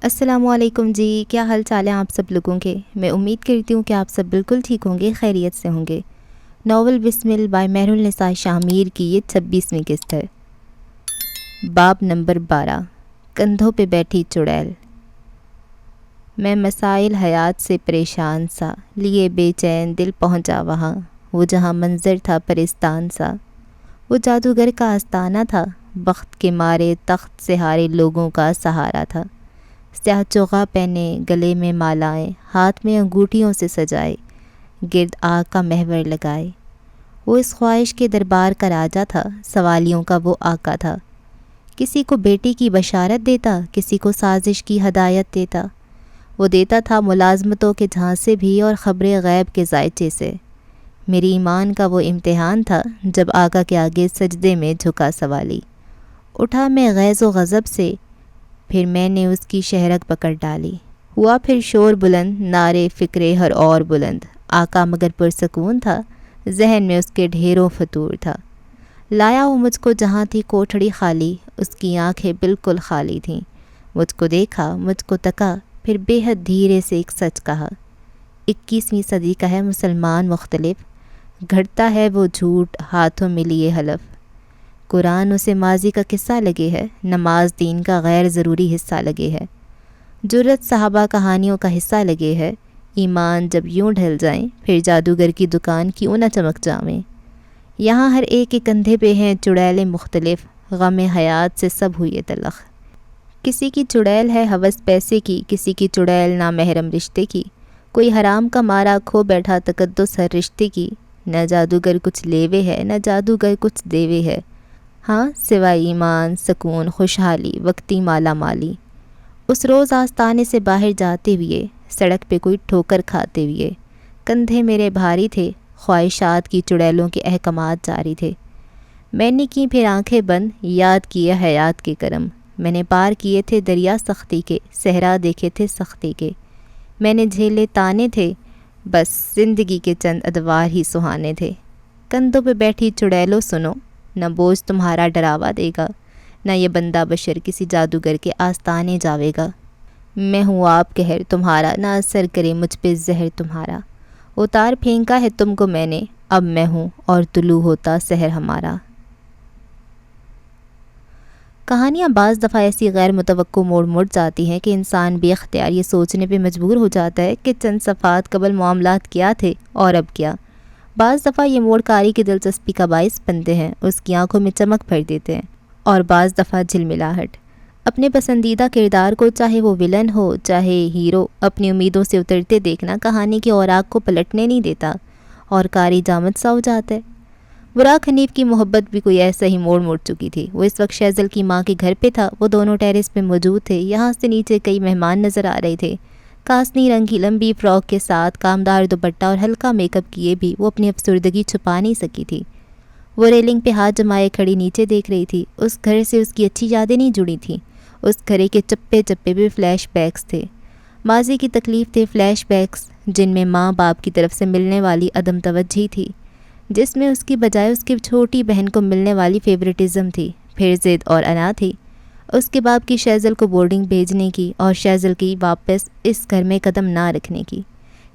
السلام علیکم جی، کیا حال چال ہیں آپ سب لوگوں کے؟ میں امید کرتی ہوں کہ آپ سب بالکل ٹھیک ہوں گے، خیریت سے ہوں گے۔ ناول بسمل بائی مہر النساء شاہ میر کی یہ 26ویں قسط ہے۔ باب نمبر 12، کندھوں پہ بیٹھی چڑیل۔ میں مسائل حیات سے پریشان سا، لیے بے چین دل پہنچا وہاں، وہ جہاں منظر تھا پرستان سا۔ وہ جادوگر کا آستانہ تھا، بخت کے مارے تخت سے ہارے لوگوں کا سہارا تھا۔ سیاہ چوغا پہنے، گلے میں مالائیں، ہاتھ میں انگوٹھیوں سے سجائے، گرد آگ کا محور لگائے۔ وہ اس خواہش کے دربار کا راجا تھا، سوالیوں کا وہ آقا تھا۔ کسی کو بیٹی کی بشارت دیتا، کسی کو سازش کی ہدایت دیتا۔ وہ دیتا تھا ملازمتوں کے جھانسے بھی اور خبر غیب کے ذائچے سے۔ میری ایمان کا وہ امتحان تھا جب آقا کے آگے سجدے میں جھکا سوالی۔ اٹھا میں غیظ و غضب سے، پھر میں نے اس کی شہرک پکڑ ڈالی۔ ہوا پھر شور بلند، نعرے فکرے ہر اور بلند۔ آقا مگر پرسکون تھا، ذہن میں اس کے ڈھیروں فطور تھا۔ لایا وہ مجھ کو جہاں تھی کوٹھڑی خالی، اس کی آنکھیں بالکل خالی تھیں۔ مجھ کو دیکھا، مجھ کو تکا، پھر بے حد دھیرے سے ایک سچ کہا۔ 21ویں صدی کا ہے مسلمان مختلف، گھڑتا ہے وہ جھوٹ ہاتھوں میں لیے حلف۔ قرآن اسے ماضی کا قصہ لگے ہے، نماز دین کا غیر ضروری حصہ لگے ہے۔ جرت صحابہ کہانیوں کا حصہ لگے ہے، ایمان جب یوں ڈھل جائیں پھر جادوگر کی دکان کیوں نہ چمک جاویں۔ یہاں ہر ایک کے کندھے پہ ہیں چڑیلیں مختلف، غم حیات سے سب ہوئے تلخ۔ کسی کی چڑیل ہے ہوس پیسے کی، کسی کی چڑیل نامحرم رشتے کی، کوئی حرام کا مارا کھو بیٹھا تقدس ہر رشتے کی۔ نہ جادوگر کچھ لیوے ہے، نہ جادوگر کچھ دیوے ہے، ہاں سوائے ایمان، سکون، خوشحالی، وقتی مالا مالی۔ اس روز آستانے سے باہر جاتے ہوئے، سڑک پہ کوئی ٹھوکر کھاتے ہوئے، کندھے میرے بھاری تھے، خواہشات کی چڑیلوں کے احکامات جاری تھے۔ میں نے کی پھر آنکھیں بند، یاد کیے حیات کے کرم۔ میں نے پار کیے تھے دریا سختی کے، صحرا دیکھے تھے سختی کے۔ میں نے جھیلے تانے تھے، بس زندگی کے چند ادوار ہی سہانے تھے۔ کندھوں پہ بیٹھی چڑیلوں سنو، نہ بوجھ تمہارا ڈراوا دے گا، نہ یہ بندہ بشر کسی جادوگر کے آستانے جاوے گا۔ میں ہوں آپ قہر تمہارا، نہ اثر کرے مجھ پہ زہر تمہارا۔ اتار پھینکا ہے تم کو میں نے، اب میں ہوں اور طلوع ہوتا سحر ہمارا۔ کہانیاں بعض دفعہ ایسی غیر متوقع موڑ جاتی ہیں کہ انسان بے اختیار یہ سوچنے پہ مجبور ہو جاتا ہے کہ چند صفحات قبل معاملات کیا تھے اور اب کیا۔ بعض دفعہ یہ موڑ قاری کی دلچسپی کا باعث بنتے ہیں، اس کی آنکھوں میں چمک بھر دیتے ہیں، اور بعض دفعہ جھلملاہٹ۔ اپنے پسندیدہ کردار کو، چاہے وہ ولن ہو چاہے ہیرو، اپنی امیدوں سے اترتے دیکھنا کہانی کے اوراق کو پلٹنے نہیں دیتا اور قاری جامد سا ہو جاتا ہے۔ براق حنیف کی محبت بھی کوئی ایسا ہی موڑ چکی تھی۔ وہ اس وقت شیزل کی ماں کے گھر پہ تھا، وہ دونوں ٹیرس پہ موجود تھے۔ یہاں سے نیچے کئی مہمان نظر آ رہے تھے۔ کاسنی رنگ کی لمبی فراک کے ساتھ کامدار دوپٹہ اور ہلکا میک اپ کیے بھی وہ اپنی افسردگی چھپا نہیں سکی تھی۔ وہ ریلنگ پہ ہاتھ جمائے کھڑی نیچے دیکھ رہی تھی۔ اس گھر سے اس کی اچھی یادیں نہیں جڑی تھیں، اس گھر کے چپے چپے بھی فلیش بیکس تھے، ماضی کی تکلیف تھے، فلیش بیکس جن میں ماں باپ کی طرف سے ملنے والی عدم توجہی تھی، جس میں اس کی بجائے اس کی چھوٹی بہن کو ملنے والی فیورٹزم تھی، پھر ضد اور انا تھی، اس کے باپ کی شیزل کو بورڈنگ بھیجنے کی اور شیزل کی واپس اس گھر میں قدم نہ رکھنے کی۔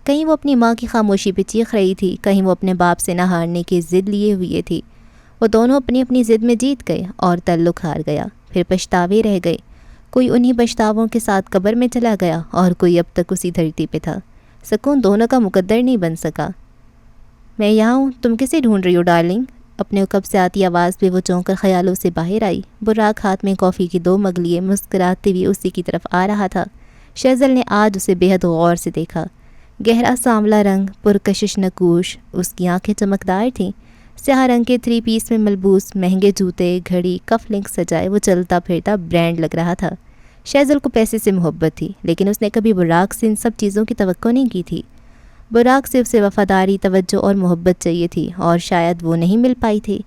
کہیں وہ اپنی ماں کی خاموشی پہ چیخ رہی تھی، کہیں وہ اپنے باپ سے نہ ہارنے کی ضد لیے ہوئے تھی۔ وہ دونوں اپنی اپنی ضد میں جیت گئے اور تعلق ہار گیا، پھر پچھتاوے رہ گئے۔ کوئی انہی پچھتاووں کے ساتھ قبر میں چلا گیا اور کوئی اب تک اسی دھرتی پہ تھا۔ سکون دونوں کا مقدر نہیں بن سکا۔ میں یہاں ہوں، تم کسے ڈھونڈ رہی ہو ڈارلنگ؟ اپنے قب سے آتی آواز پہ وہ چونک کر خیالوں سے باہر آئی۔ براق ہاتھ میں کافی کی 2 مگ لیے مسکراتے ہوئے اسی کی طرف آ رہا تھا۔ شیزل نے آج اسے بے حد غور سے دیکھا۔ گہرا سانولا رنگ، پرکشش نکوش، اس کی آنکھیں چمکدار تھیں۔ سیاہ رنگ کے 3 پیس میں ملبوس، مہنگے جوتے، گھڑی، کف لنک سجائے وہ چلتا پھرتا برانڈ لگ رہا تھا۔ شیزل کو پیسے سے محبت تھی، لیکن اس نے کبھی براق سے ان سب چیزوں کی توقع نہیں کی تھی۔ براق سے اسے وفاداری، توجہ اور محبت چاہیے تھی، اور شاید وہ نہیں مل پائی تھی۔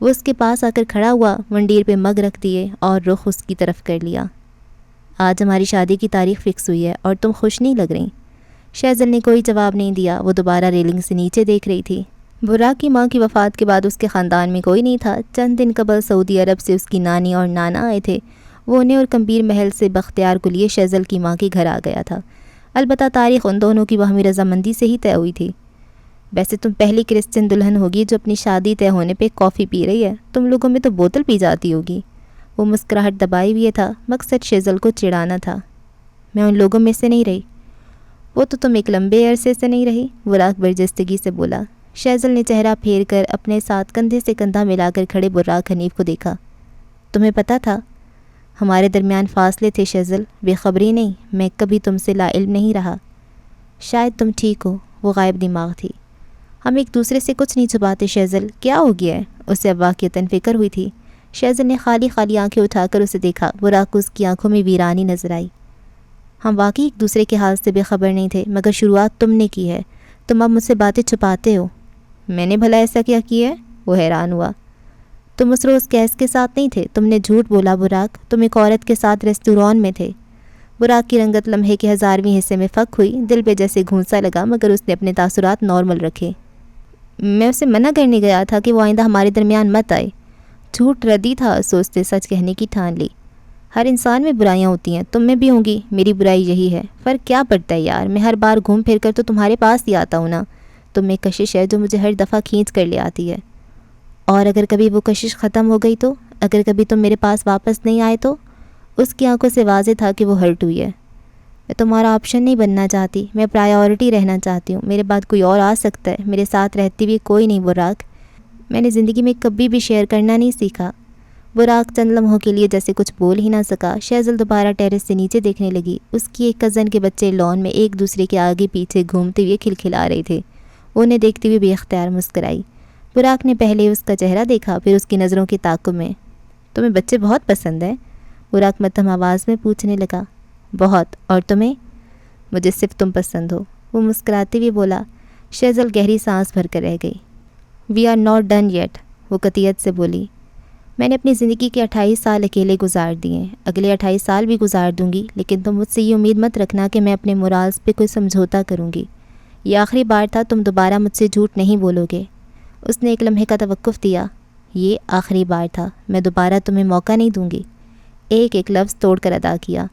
وہ اس کے پاس آ کر کھڑا ہوا، منڈیر پہ مگ رکھ دیے اور رخ اس کی طرف کر لیا۔ آج ہماری شادی کی تاریخ فکس ہوئی ہے اور تم خوش نہیں لگ رہی۔ شیزل نے کوئی جواب نہیں دیا، وہ دوبارہ ریلنگ سے نیچے دیکھ رہی تھی۔ براق کی ماں کی وفات کے بعد اس کے خاندان میں کوئی نہیں تھا۔ چند دن قبل سعودی عرب سے اس کی نانی اور نانا آئے تھے۔ وہ انہیں اور کمبیر محل سے بختیار کو لیے شیزل کی ماں کے گھر آ گیا تھا۔ البتہ تاریخ ان دونوں کی باہمی رضامندی سے ہی طے ہوئی تھی۔ ویسے تم پہلی کرسچن دلہن ہوگی جو اپنی شادی طے ہونے پہ کافی پی رہی ہے، تم لوگوں میں تو بوتل پی جاتی ہوگی۔ وہ مسکراہٹ دبائے ہوئے تھا، مقصد شیزل کو چڑھانا تھا۔ میں ان لوگوں میں سے نہیں رہی۔ وہ تو تم ایک لمبے عرصے سے نہیں رہی، براق برجستگی سے بولا۔ شیزل نے چہرہ پھیر کر اپنے ساتھ کندھے سے کندھا ملا کر کھڑے براق حنیف کو دیکھا۔ تمہیں پتہ تھا؟ ہمارے درمیان فاصلے تھے شیزل، بے خبری نہیں، میں کبھی تم سے لا علم نہیں رہا۔ شاید تم ٹھیک ہو، وہ غائب دماغ تھی۔ ہم ایک دوسرے سے کچھ نہیں چھپاتے شیزل، کیا ہو گیا ہے؟ اسے اب واقعتاً فکر ہوئی تھی۔ شیزل نے خالی خالی آنکھیں اٹھا کر اسے دیکھا، براق کو اس کی آنکھوں میں ویرانی نظر آئی۔ ہم واقعی ایک دوسرے کے حال سے بے خبر نہیں تھے، مگر شروعات تم نے کی ہے، تم اب مجھ سے باتیں چھپاتے ہو۔ میں نے بھلا ایسا کیا کیا ہے؟ وہ حیران ہوا۔ تم اس روز کیس کے ساتھ نہیں تھے، تم نے جھوٹ بولا براق، تم ایک عورت کے ساتھ ریستوران میں تھے۔ براق کی رنگت لمحے کے 1000ویں حصے میں فک ہوئی، دل پہ جیسے گھونسا لگا، مگر اس نے اپنے تاثرات نارمل رکھے۔ میں اسے منع کرنے گیا تھا کہ وہ آئندہ ہمارے درمیان مت آئے۔ جھوٹ ردی تھا، سوچتے سچ کہنے کی ٹھان لی۔ ہر انسان میں برائیاں ہوتی ہیں، تم میں بھی ہوں گی، میری برائی یہی ہے۔ فرق کیا پڑتا ہے یار، میں ہر بار گھوم پھر کر تو تمہارے پاس ہی آتا ہوں نا۔ تم میں کشش ہے جو مجھے ہر دفعہ کھینچ کر لے آتی ہے۔ اور اگر کبھی وہ کشش ختم ہو گئی تو، اگر کبھی تم میرے پاس واپس نہیں آئے تو؟ اس کی آنکھوں سے واضح تھا کہ وہ ہرٹ ہوئی ہے۔ میں تمہارا آپشن نہیں بننا چاہتی، میں پرائیورٹی رہنا چاہتی ہوں، میرے بعد کوئی اور آ سکتا ہے، میرے ساتھ رہتی ہوئی کوئی نہیں براق۔ میں نے زندگی میں کبھی بھی شیئر کرنا نہیں سیکھا۔ براق چند لمحوں کے لیے جیسے کچھ بول ہی نہ سکا۔ شیزل دوبارہ ٹیرس سے نیچے دیکھنے لگی۔ اس کی ایک کزن کے بچے لان میں ایک دوسرے کے آگے پیچھے گھومتے ہوئے کھلکھلا رہے تھے۔ انہیں دیکھتے ہوئے بے اختیار مسکرائی۔ براق نے پہلے اس کا چہرہ دیکھا، پھر اس کی نظروں کے تعاقب میں۔ تمہیں بچے بہت پسند ہیں؟ براق مدھم آواز میں پوچھنے لگا۔ بہت، اور تمہیں؟ مجھے صرف تم پسند ہو، وہ مسکراتے ہوئے بولا۔ شیزل گہری سانس بھر کر رہ گئی۔ We are not done yet, وہ قطعیت سے بولی۔ میں نے اپنی زندگی کے 28 سال اکیلے گزار دیے ہیں، اگلے 28 سال بھی گزار دوں گی، لیکن تم مجھ سے یہ امید مت رکھنا کہ میں اپنے مورالز پہ کوئی سمجھوتا کروں گی۔ یہ آخری بار تھا، تم دوبارہ مجھ سے جھوٹ نہیں بولو گے۔ اس نے ایک لمحے کا توقف دیا۔ یہ آخری بار تھا، میں دوبارہ تمہیں موقع نہیں دوں گی۔ ایک ایک لفظ توڑ کر ادا کیا۔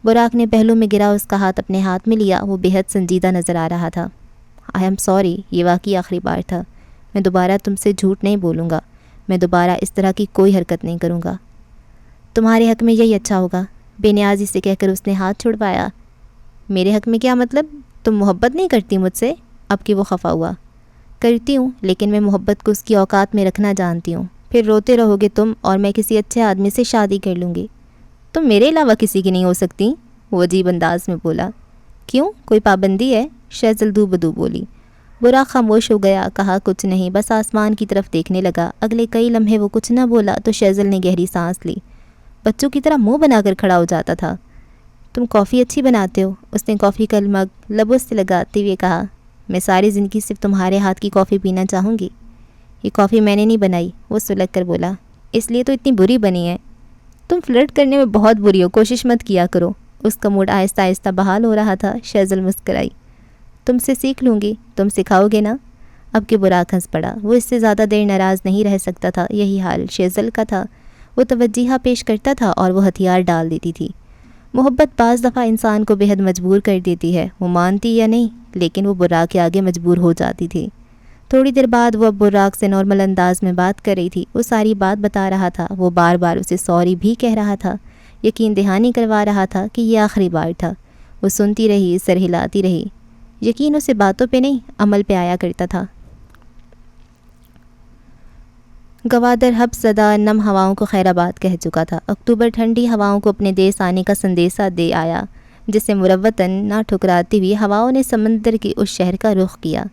براق نے پہلو میں گرا اس کا ہاتھ اپنے ہاتھ میں لیا، وہ بے حد سنجیدہ نظر آ رہا تھا۔ آئی ایم سوری، یہ واقعی آخری بار تھا، میں دوبارہ تم سے جھوٹ نہیں بولوں گا، میں دوبارہ اس طرح کی کوئی حرکت نہیں کروں گا۔ تمہارے حق میں یہی اچھا ہوگا، بے نیازی سے کہہ کر اس نے ہاتھ چھڑوایا۔ میرے حق میں کیا مطلب؟ تم محبت نہیں کرتی مجھ سے؟ اب کہ وہ خفا ہوا۔ کرتی ہوں، لیکن میں محبت کو اس کی اوقات میں رکھنا جانتی ہوں۔ پھر روتے رہو گے تم اور میں کسی اچھے آدمی سے شادی کر لوں گی۔ تم میرے علاوہ کسی کی نہیں ہو سکتی، وہ عجیب انداز میں بولا۔ کیوں، کوئی پابندی ہے؟ شیزل دو بدو بولی۔ براق خاموش ہو گیا، کہا کچھ نہیں، بس آسمان کی طرف دیکھنے لگا۔ اگلے کئی لمحے وہ کچھ نہ بولا تو شیزل نے گہری سانس لی۔ بچوں کی طرح منہ بنا کر کھڑا ہو جاتا تھا۔ تم کافی اچھی بناتے ہو، اس نے کافی کا مگ لبوں سے لگاتے ہوئے کہا۔ میں ساری زندگی صرف تمہارے ہاتھ کی کافی پینا چاہوں گی۔ یہ کافی میں نے نہیں بنائی، وہ سلگ کر بولا۔ اس لیے تو اتنی بری بنی ہے۔ تم فلرٹ کرنے میں بہت بری ہو، کوشش مت کیا کرو۔ اس کا موڈ آہستہ آہستہ بحال ہو رہا تھا۔ شیزل مسکرائی۔ تم سے سیکھ لوں گی، تم سکھاؤ گے نا؟ اب کہ براق ہنس پڑا۔ وہ اس سے زیادہ دیر ناراض نہیں رہ سکتا تھا، یہی حال شیزل کا تھا۔ وہ توجیہ پیش کرتا تھا اور وہ ہتھیار ڈال دیتی تھی۔ محبت بعض دفعہ انسان کو بے حد مجبور کر دیتی ہے، وہ مانتی یا نہیں، لیکن وہ براق کے آگے مجبور ہو جاتی تھی۔ تھوڑی دیر بعد وہ اب براق سے نارمل انداز میں بات کر رہی تھی۔ وہ ساری بات بتا رہا تھا، وہ بار بار اسے سوری بھی کہہ رہا تھا، یقین دہانی کروا رہا تھا کہ یہ آخری بار تھا۔ وہ سنتی رہی، سر ہلاتی رہی۔ یقین اسے باتوں پہ نہیں، عمل پہ آیا کرتا تھا۔ گوادر حبس زدہ نم ہواؤں کو خیر آباد کہہ چکا تھا۔ اکتوبر ٹھنڈی ہواؤں کو اپنے دیس آنے کا سندیسہ دے آیا، جسے مروتاً نہ ٹھکراتی ہوئی ہواؤں نے سمندر کے اس شہر کا رخ کیا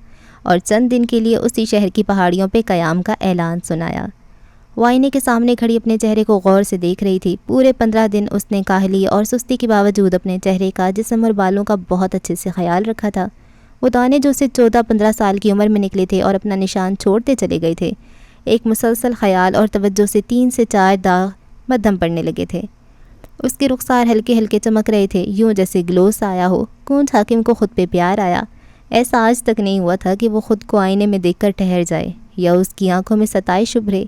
اور چند دن کے لیے اسی شہر کی پہاڑیوں پہ قیام کا اعلان سنایا۔ وہ آئینے کے سامنے کھڑی اپنے چہرے کو غور سے دیکھ رہی تھی۔ پورے 15 دن اس نے کاہلی اور سستی کے باوجود اپنے چہرے کا، جسم اور بالوں کا بہت اچھے سے خیال رکھا تھا۔ وہ دانے جو اسے 14-15 سال کی عمر میں نکلے تھے اور اپنا نشان چھوڑتے چلے گئے تھے، ایک مسلسل خیال اور توجہ سے 3 سے 4 داغ مدھم پڑنے لگے تھے۔ اس کے رخسار ہلکے ہلکے چمک رہے تھے، یوں جیسے گلوس آیا ہو۔ کونچ حاکم کو خود پہ پیار آیا۔ ایسا آج تک نہیں ہوا تھا کہ وہ خود کو آئینے میں دیکھ کر ٹھہر جائے یا اس کی آنکھوں میں ستائش ابھرے۔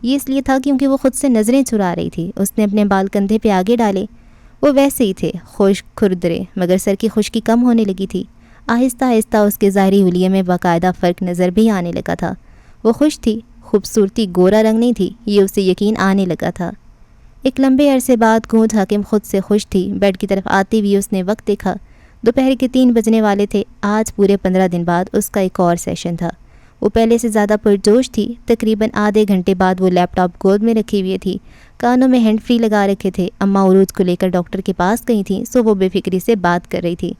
یہ اس لیے تھا کیونکہ وہ خود سے نظریں چرا رہی تھی۔ اس نے اپنے بال کندھے پہ آگے ڈالے۔ وہ ویسے ہی تھے، خشک کھردرے، مگر سر کی خشکی کم ہونے لگی تھی۔ آہستہ آہستہ اس کے ظاہری حلیے میں باقاعدہ فرق نظر بھی آنے لگا تھا۔ وہ خوش تھی، خوبصورتی گورا رنگ نہیں تھی، یہ اسے یقین آنے لگا تھا۔ ایک لمبے عرصے بعد گونج حاکم خود سے خوش تھی۔ بیڈ کی طرف آتی ہوئی اس نے وقت دیکھا، دوپہر کے 3 بجنے والے تھے۔ آج پورے 15 دن بعد اس کا ایک اور سیشن تھا۔ وہ پہلے سے زیادہ پرجوش تھی۔ تقریباً آدھے گھنٹے بعد وہ لیپ ٹاپ گود میں رکھی ہوئی تھی، کانوں میں ہینڈ فری لگا رکھے تھے۔ اماں عروج کو لے کر ڈاکٹر کے پاس گئی تھیں، سو وہ بے فکری سے بات کر رہی تھی۔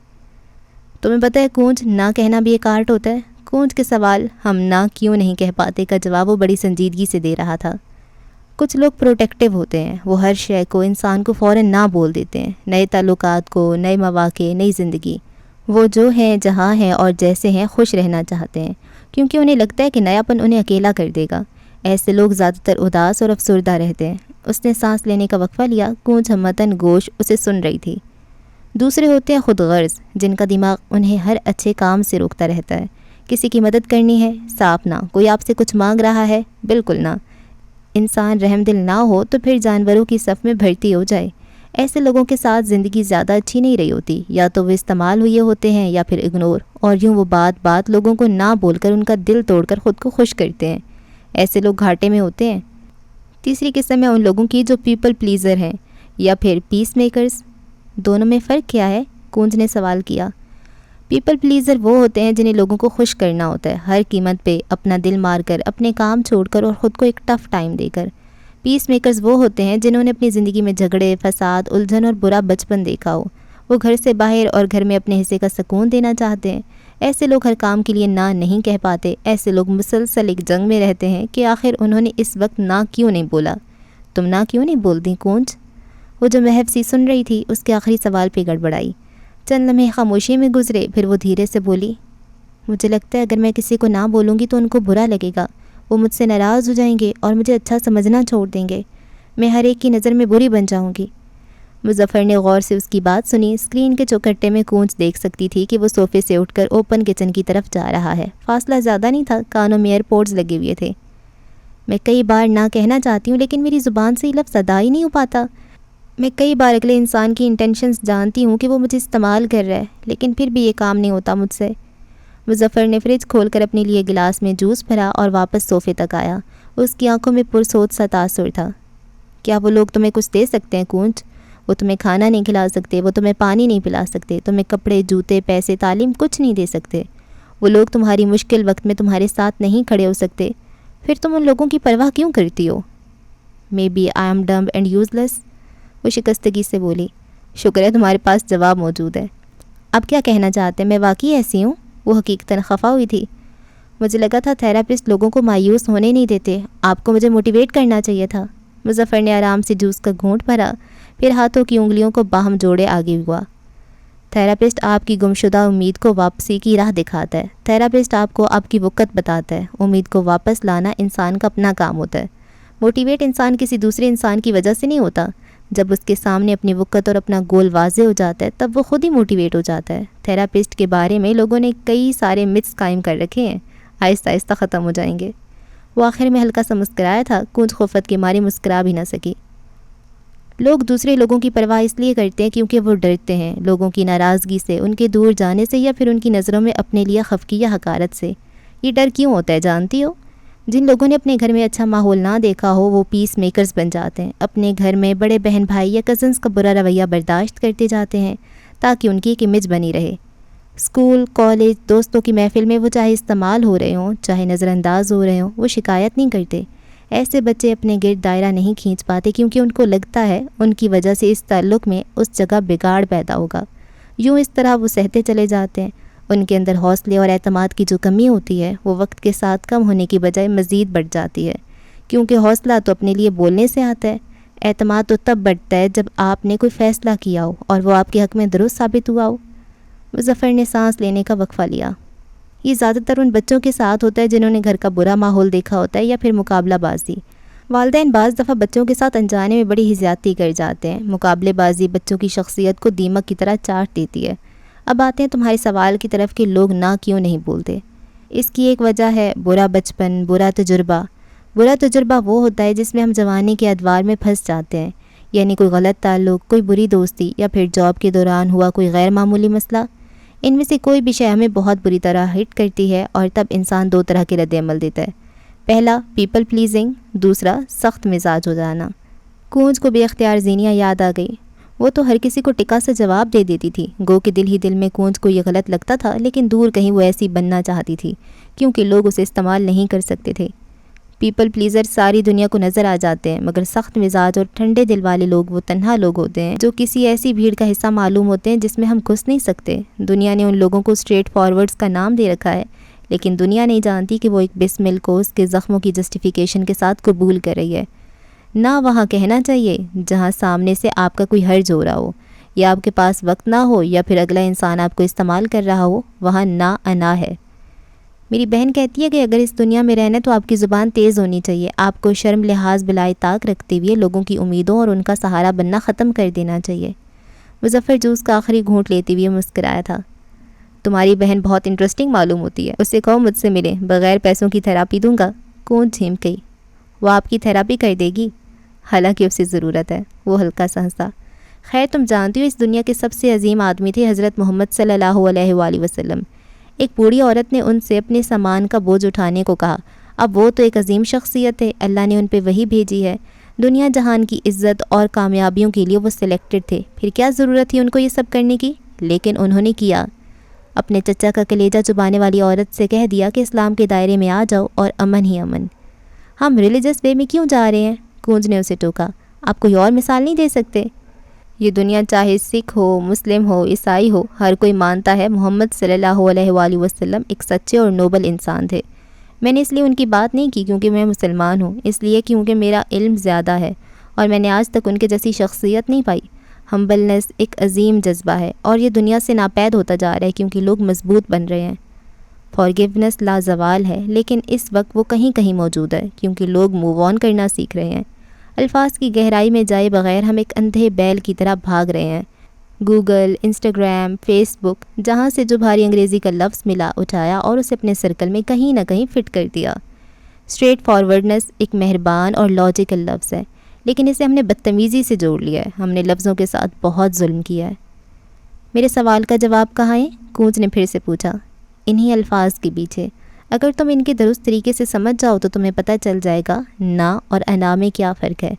تمہیں پتہ ہے کونج، نہ کہنا بھی ایک آرٹ ہوتا ہے؟ کونج کے سوال ہم نہ کیوں نہیں کہہ پاتے کا جواب وہ بڑی سنجیدگی سے دے رہا تھا۔ کچھ لوگ پروٹیکٹیو ہوتے ہیں، وہ ہر شے کو انسان کو فوراً نہ بول دیتے ہیں، نئے تعلقات کو، نئے مواقع، نئی زندگی۔ وہ جو ہیں، جہاں ہیں اور جیسے ہیں خوش رہنا چاہتے ہیں، کیونکہ انہیں لگتا ہے کہ نیاپن انہیں اکیلا کر دے گا۔ ایسے لوگ زیادہ تر اداس اور افسردہ رہتے ہیں۔ اس نے سانس لینے کا وقفہ لیا۔ گونج ہمتاً گوش اسے سن رہی تھی۔ دوسرے ہوتے ہیں خود غرض، جن کا دماغ انہیں ہر اچھے کام سے روکتا رہتا ہے۔ کسی کی مدد کرنی ہے، صاف نہ۔ کوئی آپ سے کچھ مانگ رہا ہے، بالکل نہ۔ انسان رحم دل نہ ہو تو پھر جانوروں کی صف میں بھرتی ہو جائے۔ ایسے لوگوں کے ساتھ زندگی زیادہ اچھی نہیں رہی ہوتی، یا تو وہ استعمال ہوئے ہوتے ہیں یا پھر اگنور، اور یوں وہ بات لوگوں کو نہ بول کر ان کا دل توڑ کر خود کو خوش کرتے ہیں۔ ایسے لوگ گھاٹے میں ہوتے ہیں۔ تیسری قسم ہے ان لوگوں کی جو پیپل پلیزر ہیں یا پھر پیس میکرز۔ دونوں میں فرق کیا ہے؟ کونج نے سوال کیا۔ پیپل پلیزر وہ ہوتے ہیں جنہیں لوگوں کو خوش کرنا ہوتا ہے، ہر قیمت پہ، اپنا دل مار کر، اپنے کام چھوڑ کر اور خود کو ایک ٹف ٹائم دے کر۔ پیس میکرز وہ ہوتے ہیں جنہوں نے اپنی زندگی میں جھگڑے، فساد، الجھن اور برا بچپن دیکھا ہو۔ وہ گھر سے باہر اور گھر میں اپنے حصے کا سکون دینا چاہتے ہیں۔ ایسے لوگ ہر کام کے لیے نہ نہیں کہہ پاتے۔ ایسے لوگ مسلسل ایک جنگ میں رہتے ہیں کہ آخر انہوں نے اس وقت نہ کیوں نہیں بولا۔ تم نہ کیوں نہیں بولتی کونج؟ وہ جو محب سی سن رہی تھی، اس کے آخری سوال پہ گڑبڑائی۔ چند لمحے خاموشی میں گزرے، پھر وہ دھیرے سے بولی، مجھے لگتا ہے اگر میں کسی کو نہ بولوں گی تو ان کو برا لگے گا، وہ مجھ سے ناراض ہو جائیں گے اور مجھے اچھا سمجھنا چھوڑ دیں گے، میں ہر ایک کی نظر میں بری بن جاؤں گی۔ مظفر نے غور سے اس کی بات سنی۔ اسکرین کے چوکھٹے میں کونج دیکھ سکتی تھی کہ وہ صوفے سے اٹھ کر اوپن کچن کی طرف جا رہا ہے۔ فاصلہ زیادہ نہیں تھا، کانوں میں ایئر پوڈز لگے ہوئے تھے۔ میں کئی بار نہ کہنا چاہتی ہوں لیکن میری زبان سے یہ لفظ ادا ہی نہیں ہو پاتا۔ میں کئی بار اگلے انسان کی انٹینشنز جانتی ہوں کہ وہ مجھے استعمال کر رہا ہے، لیکن پھر بھی یہ کام نہیں ہوتا مجھ سے۔ مظفر نے فریج کھول کر اپنے لیے گلاس میں جوس بھرا اور واپس صوفے تک آیا۔ اس کی آنکھوں میں پرسوچ سا تاثر تھا۔ کیا وہ لوگ تمہیں کچھ دے سکتے ہیں کونج؟ وہ تمہیں کھانا نہیں کھلا سکتے، وہ تمہیں پانی نہیں پلا سکتے، تمہیں کپڑے، جوتے، پیسے، تعلیم کچھ نہیں دے سکتے۔ وہ لوگ تمہاری مشکل وقت میں تمہارے ساتھ نہیں کھڑے ہو سکتے۔ پھر تم ان لوگوں کی پرواہ کیوں کرتی ہو؟ Maybe I am dumb and یوز لیس، وہ شکستگی سے بولی۔ شکر ہے تمہارے پاس جواب موجود ہے۔ اب کیا کہنا چاہتے ہیں؟ میں واقعی ایسی ہوں؟ وہ حقیقتاً خفا ہوئی تھی۔ مجھے لگا تھا تھراپسٹ لوگوں کو مایوس ہونے نہیں دیتے، آپ کو مجھے موٹیویٹ کرنا چاہیے تھا۔ مظفر نے آرام سے جوس کا گھونٹ بھرا، پھر ہاتھوں کی انگلیوں کو باہم جوڑے آگے ہوا۔ تھراپسٹ آپ کی گمشدہ امید کو واپسی کی راہ دکھاتا ہے۔ تھراپسٹ آپ کو آپ کی وقت بتاتا ہے۔ امید کو واپس لانا انسان کا اپنا کام ہوتا ہے۔ موٹیویٹ انسان کسی دوسرے انسان کی وجہ سے نہیں ہوتا۔ جب اس کے سامنے اپنی وقت اور اپنا گول واضح ہو جاتا ہے تب وہ خود ہی موٹیویٹ ہو جاتا ہے۔ تھراپسٹ کے بارے میں لوگوں نے کئی سارے متس قائم کر رکھے ہیں، آہستہ آہستہ ختم ہو جائیں گے۔ وہ آخر میں ہلکا سا مسکرایا تھا۔ کونج خفت کے مارے مسکرا بھی نہ سکی۔ لوگ دوسرے لوگوں کی پرواہ اس لیے کرتے ہیں کیونکہ وہ ڈرتے ہیں، لوگوں کی ناراضگی سے، ان کے دور جانے سے، یا پھر ان کی نظروں میں اپنے لیے خفگی یا حقارت سے۔ یہ ڈر کیوں ہوتا ہے جانتی ہو؟ جن لوگوں نے اپنے گھر میں اچھا ماحول نہ دیکھا ہو وہ پیس میکرز بن جاتے ہیں۔ اپنے گھر میں بڑے بہن بھائی یا کزنز کا برا رویہ برداشت کرتے جاتے ہیں تاکہ ان کی ایک امیج بنی رہے۔ اسکول، کالج، دوستوں کی محفل میں وہ چاہے استعمال ہو رہے ہوں، چاہے نظر انداز ہو رہے ہوں، وہ شکایت نہیں کرتے۔ ایسے بچے اپنے گرد دائرہ نہیں کھینچ پاتے کیونکہ ان کو لگتا ہے ان کی وجہ سے اس تعلق میں اس جگہ بگاڑ پیدا ہوگا۔ یوں اس طرح وہ سہتے چلے جاتے ہیں۔ ان کے اندر حوصلے اور اعتماد کی جو کمی ہوتی ہے وہ وقت کے ساتھ کم ہونے کی بجائے مزید بڑھ جاتی ہے، کیونکہ حوصلہ تو اپنے لیے بولنے سے آتا ہے۔ اعتماد تو تب بڑھتا ہے جب آپ نے کوئی فیصلہ کیا ہو اور وہ آپ کے حق میں درست ثابت ہوا ہو۔ مظفر نے سانس لینے کا وقفہ لیا۔ یہ زیادہ تر ان بچوں کے ساتھ ہوتا ہے جنہوں نے گھر کا برا ماحول دیکھا ہوتا ہے یا پھر مقابلہ بازی۔ والدین بعض دفعہ بچوں کے ساتھ انجانے میں بڑی ہی زیادتی کر جاتے ہیں۔ مقابلے بازی بچوں کی شخصیت کو دیمک کی طرح چاٹ دیتی ہے۔ اب آتے ہیں تمہارے سوال کی طرف کہ لوگ نہ کیوں نہیں بولتے۔ اس کی ایک وجہ ہے برا بچپن، برا تجربہ۔ برا تجربہ وہ ہوتا ہے جس میں ہم جوانی کے ادوار میں پھنس جاتے ہیں، یعنی کوئی غلط تعلق، کوئی بری دوستی، یا پھر جاب کے دوران ہوا کوئی غیر معمولی مسئلہ۔ ان میں سے کوئی بھی شے ہمیں بہت بری طرح ہٹ کرتی ہے، اور تب انسان دو طرح کے رد عمل دیتا ہے۔ پہلا پیپل پلیزنگ، دوسرا سخت مزاج ہو جانا۔ کونج کو بے اختیار زینیہ یاد آ گئی۔ وہ تو ہر کسی کو ٹکا سے جواب دے دیتی تھی، گو کہ دل ہی دل میں کونج کو یہ غلط لگتا تھا، لیکن دور کہیں وہ ایسی بننا چاہتی تھی کیونکہ لوگ اسے استعمال نہیں کر سکتے تھے۔ پیپل پلیزر ساری دنیا کو نظر آ جاتے ہیں، مگر سخت مزاج اور ٹھنڈے دل والے لوگ وہ تنہا لوگ ہوتے ہیں جو کسی ایسی بھیڑ کا حصہ معلوم ہوتے ہیں جس میں ہم گھس نہیں سکتے۔ دنیا نے ان لوگوں کو اسٹریٹ فارورڈز کا نام دے رکھا ہے، لیکن دنیا نہیں جانتی کہ وہ ایک بسمل کو اس کے زخموں کی جسٹیفیکیشن کے ساتھ قبول کر رہی ہے۔ نہ وہاں کہنا چاہیے جہاں سامنے سے آپ کا کوئی حرج ہو رہا ہو، یا آپ کے پاس وقت نہ ہو، یا پھر اگلا انسان آپ کو استعمال کر رہا ہو، وہاں نہ انا ہے۔ میری بہن کہتی ہے کہ اگر اس دنیا میں رہنا تو آپ کی زبان تیز ہونی چاہیے، آپ کو شرم لحاظ بلائے طاق رکھتے ہوئے لوگوں کی امیدوں اور ان کا سہارا بننا ختم کر دینا چاہیے۔ مظفر جوس کا آخری گھونٹ لیتے ہوئے مسکرایا تھا۔ تمہاری بہن بہت انٹرسٹنگ معلوم ہوتی ہے، اس سے کہو مجھ سے ملے، بغیر پیسوں کی تھراپی دوں گا۔ کون جھیم گئی۔ وہ آپ کی تھراپی کر دے گی، حالانکہ اسے ضرورت ہے۔ وہ ہلکا سا ہنسا۔ خیر تم جانتی ہو اس دنیا کے سب سے عظیم آدمی تھے حضرت محمد صلی اللہ علیہ وآلہ وسلم۔ ایک بوڑھی عورت نے ان سے اپنے سامان کا بوجھ اٹھانے کو کہا۔ اب وہ تو ایک عظیم شخصیت ہے، اللہ نے ان پہ وحی بھیجی ہے، دنیا جہان کی عزت اور کامیابیوں کے لیے وہ سلیکٹڈ تھے، پھر کیا ضرورت تھی ان کو یہ سب کرنے کی؟ لیکن انہوں نے کیا۔ اپنے چچا کا کلیجہ چبانے والی عورت سے کہہ دیا کہ اسلام کے دائرے میں آ جاؤ اور امن ہی امن۔ ہم ریلیجس وے میں کیوں جا رہے ہیں؟ کونج نے اسے ٹوکا۔ آپ کوئی اور مثال نہیں دے سکتے؟ یہ دنیا چاہے سکھ ہو، مسلم ہو، عیسائی ہو، ہر کوئی مانتا ہے محمد صلی اللہ علیہ وآلہ وسلم ایک سچے اور نوبل انسان تھے۔ میں نے اس لیے ان کی بات نہیں کی کیونکہ میں مسلمان ہوں، اس لیے کیونکہ میرا علم زیادہ ہے اور میں نے آج تک ان کے جیسی شخصیت نہیں پائی۔ ہمبلنس ایک عظیم جذبہ ہے اور یہ دنیا سے ناپید ہوتا جا رہا ہے کیونکہ لوگ مضبوط بن رہے ہیں۔ فارگیونیس لازوال ہے، لیکن اس وقت وہ کہیں کہیں موجود ہے کیونکہ لوگ موو آن کرنا سیکھ رہے ہیں۔ الفاظ کی گہرائی میں جائے بغیر ہم ایک اندھے بیل کی طرح بھاگ رہے ہیں۔ گوگل، انسٹاگرام، فیس بک، جہاں سے جو بھاری انگریزی کا لفظ ملا اٹھایا اور اسے اپنے سرکل میں کہیں نہ کہیں فٹ کر دیا۔ اسٹریٹ فارورڈنس ایک مہربان اور لاجیکل لفظ ہے، لیکن اسے ہم نے بدتمیزی سے جوڑ لیا ہے، ہم نے لفظوں کے ساتھ بہت ظلم کیا ہے۔ میرے سوال کا جواب کہاں ہے؟ کونج نے پھر سے پوچھا۔ انہی الفاظ کے پیچھے۔ اگر تم ان کے درست طریقے سے سمجھ جاؤ تو تمہیں پتہ چل جائے گا نا اور انا میں کیا فرق ہے۔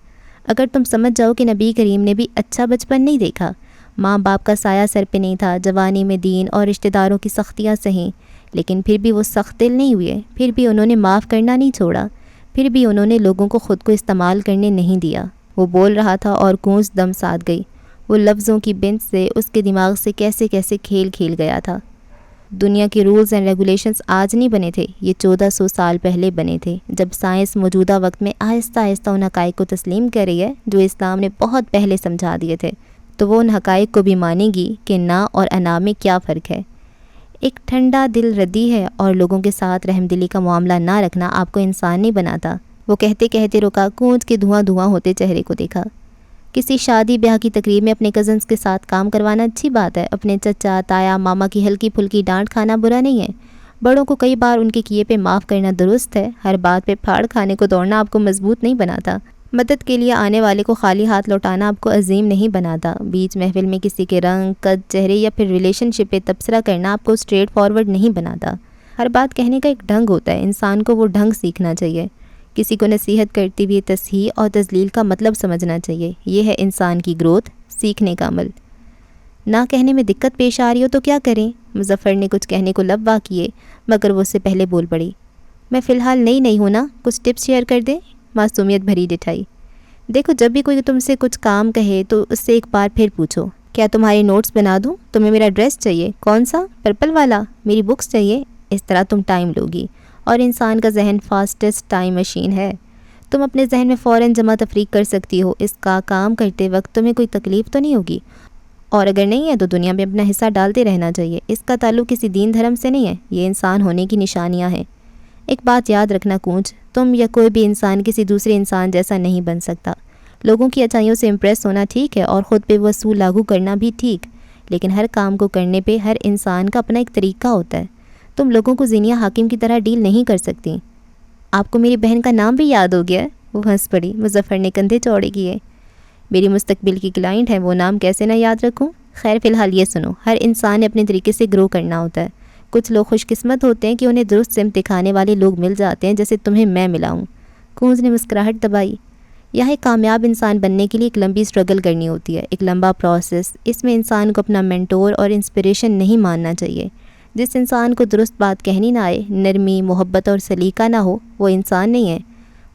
اگر تم سمجھ جاؤ کہ نبی کریم نے بھی اچھا بچپن نہیں دیکھا، ماں باپ کا سایہ سر پہ نہیں تھا، جوانی میں دین اور رشتہ داروں کی سختیاں سہیں، لیکن پھر بھی وہ سخت دل نہیں ہوئے، پھر بھی انہوں نے معاف کرنا نہیں چھوڑا، پھر بھی انہوں نے لوگوں کو خود کو استعمال کرنے نہیں دیا۔ وہ بول رہا تھا اور گونج دم ساتھ گئی۔ وہ لفظوں کی بنت سے اس کے دماغ سے کیسے کیسے کھیل کھیل گیا تھا۔ دنیا کے رولز اینڈ ریگولیشنز آج نہیں بنے تھے، یہ 1400 سال پہلے بنے تھے، جب سائنس موجودہ وقت میں آہستہ آہستہ ان حقائق کو تسلیم کر رہی ہے جو اسلام نے بہت پہلے سمجھا دیے تھے، تو وہ ان حقائق کو بھی مانے گی کہ نا اور انا میں کیا فرق ہے۔ ایک ٹھنڈا دل ردی ہے اور لوگوں کے ساتھ رحم دلی کا معاملہ نہ رکھنا آپ کو انسان نہیں بناتا۔ وہ کہتے کہتے رکا، کونج کے دھواں دھواں ہوتے چہرے کو دیکھا۔ کسی شادی بیاہ کی تقریب میں اپنے کزنز کے ساتھ کام کروانا اچھی بات ہے، اپنے چچا، تایا، ماما کی ہلکی پھلکی ڈانٹ کھانا برا نہیں ہے، بڑوں کو کئی بار ان کے کیے پہ معاف کرنا درست ہے، ہر بات پہ پھاڑ کھانے کو دوڑنا آپ کو مضبوط نہیں بناتا، مدد کے لیے آنے والے کو خالی ہاتھ لوٹانا آپ کو عظیم نہیں بناتا، بیچ محفل میں کسی کے رنگ، قد، چہرے یا پھر ریلیشن شپ پہ تبصرہ کرنا آپ کو اسٹریٹ فارورڈ نہیں بناتا۔ ہر بات کہنے کا ایک ڈھنگ ہوتا ہے، انسان کو وہ ڈھنگ سیکھنا چاہیے۔ کسی کو نصیحت کرتے ہوئے تصحیح اور تذلیل کا مطلب سمجھنا چاہیے، یہ ہے انسان کی گروتھ، سیکھنے کا عمل۔ نہ کہنے میں دقت پیش آ رہی ہو تو کیا کریں؟ مظفر نے کچھ کہنے کو لب وا کیے، مگر وہ اس سے پہلے بول پڑی۔ میں فی الحال نہیں ہوں نا، کچھ ٹپس شیئر کر دیں؟ معصومیت بھری ڈٹھائی۔ دیکھو جب بھی کوئی تم سے کچھ کام کہے تو اس سے ایک بار پھر پوچھو، کیا تمہارے نوٹس بنا دوں؟ تمہیں میرا ڈریس چاہیے؟ کون سا؟ پرپل والا؟ میری بکس چاہیے؟ اس طرح تم ٹائم لوگی، اور انسان کا ذہن فاسٹسٹ ٹائم مشین ہے، تم اپنے ذہن میں فوراً جمع تفریق کر سکتی ہو، اس کا کام کرتے وقت تمہیں کوئی تکلیف تو نہیں ہوگی، اور اگر نہیں ہے تو دنیا میں اپنا حصہ ڈالتے رہنا چاہیے۔ اس کا تعلق کسی دین دھرم سے نہیں ہے، یہ انسان ہونے کی نشانیاں ہیں۔ ایک بات یاد رکھنا کونج، تم یا کوئی بھی انسان کسی دوسرے انسان جیسا نہیں بن سکتا۔ لوگوں کی اچھائیوں سے امپریس ہونا ٹھیک ہے اور خود پہ وہ اصول لاگو کرنا بھی ٹھیک، لیکن ہر کام کو کرنے پہ ہر انسان کا اپنا ایک طریقہ ہوتا ہے۔ تم لوگوں کو زینیہ حاکم کی طرح ڈیل نہیں کر سکتی۔ آپ کو میری بہن کا نام بھی یاد ہو گیا ہے؟ وہ ہنس پڑی۔ مظفر نے کندھے چوڑے کیے۔ میری مستقبل کی کلائنٹ ہے، وہ نام کیسے نہ یاد رکھوں؟ خیر فی الحال یہ سنو، ہر انسان نے اپنے طریقے سے گرو کرنا ہوتا ہے۔ کچھ لوگ خوش قسمت ہوتے ہیں کہ انہیں درست سمت دکھانے والے لوگ مل جاتے ہیں، جیسے تمہیں میں ملا ہوں۔ کونز نے مسکراہٹ دبائی۔ یہاں ایک کامیاب انسان بننے کے لیے ایک لمبی سٹرگل کرنی ہوتی ہے، ایک لمبا پروسیس۔ اس میں انسان کو اپنا مینٹور اور انسپریشن نہیں ماننا چاہیے۔ جس انسان کو درست بات کہنی نہ آئے، نرمی، محبت اور سلیقہ نہ ہو، وہ انسان نہیں ہے،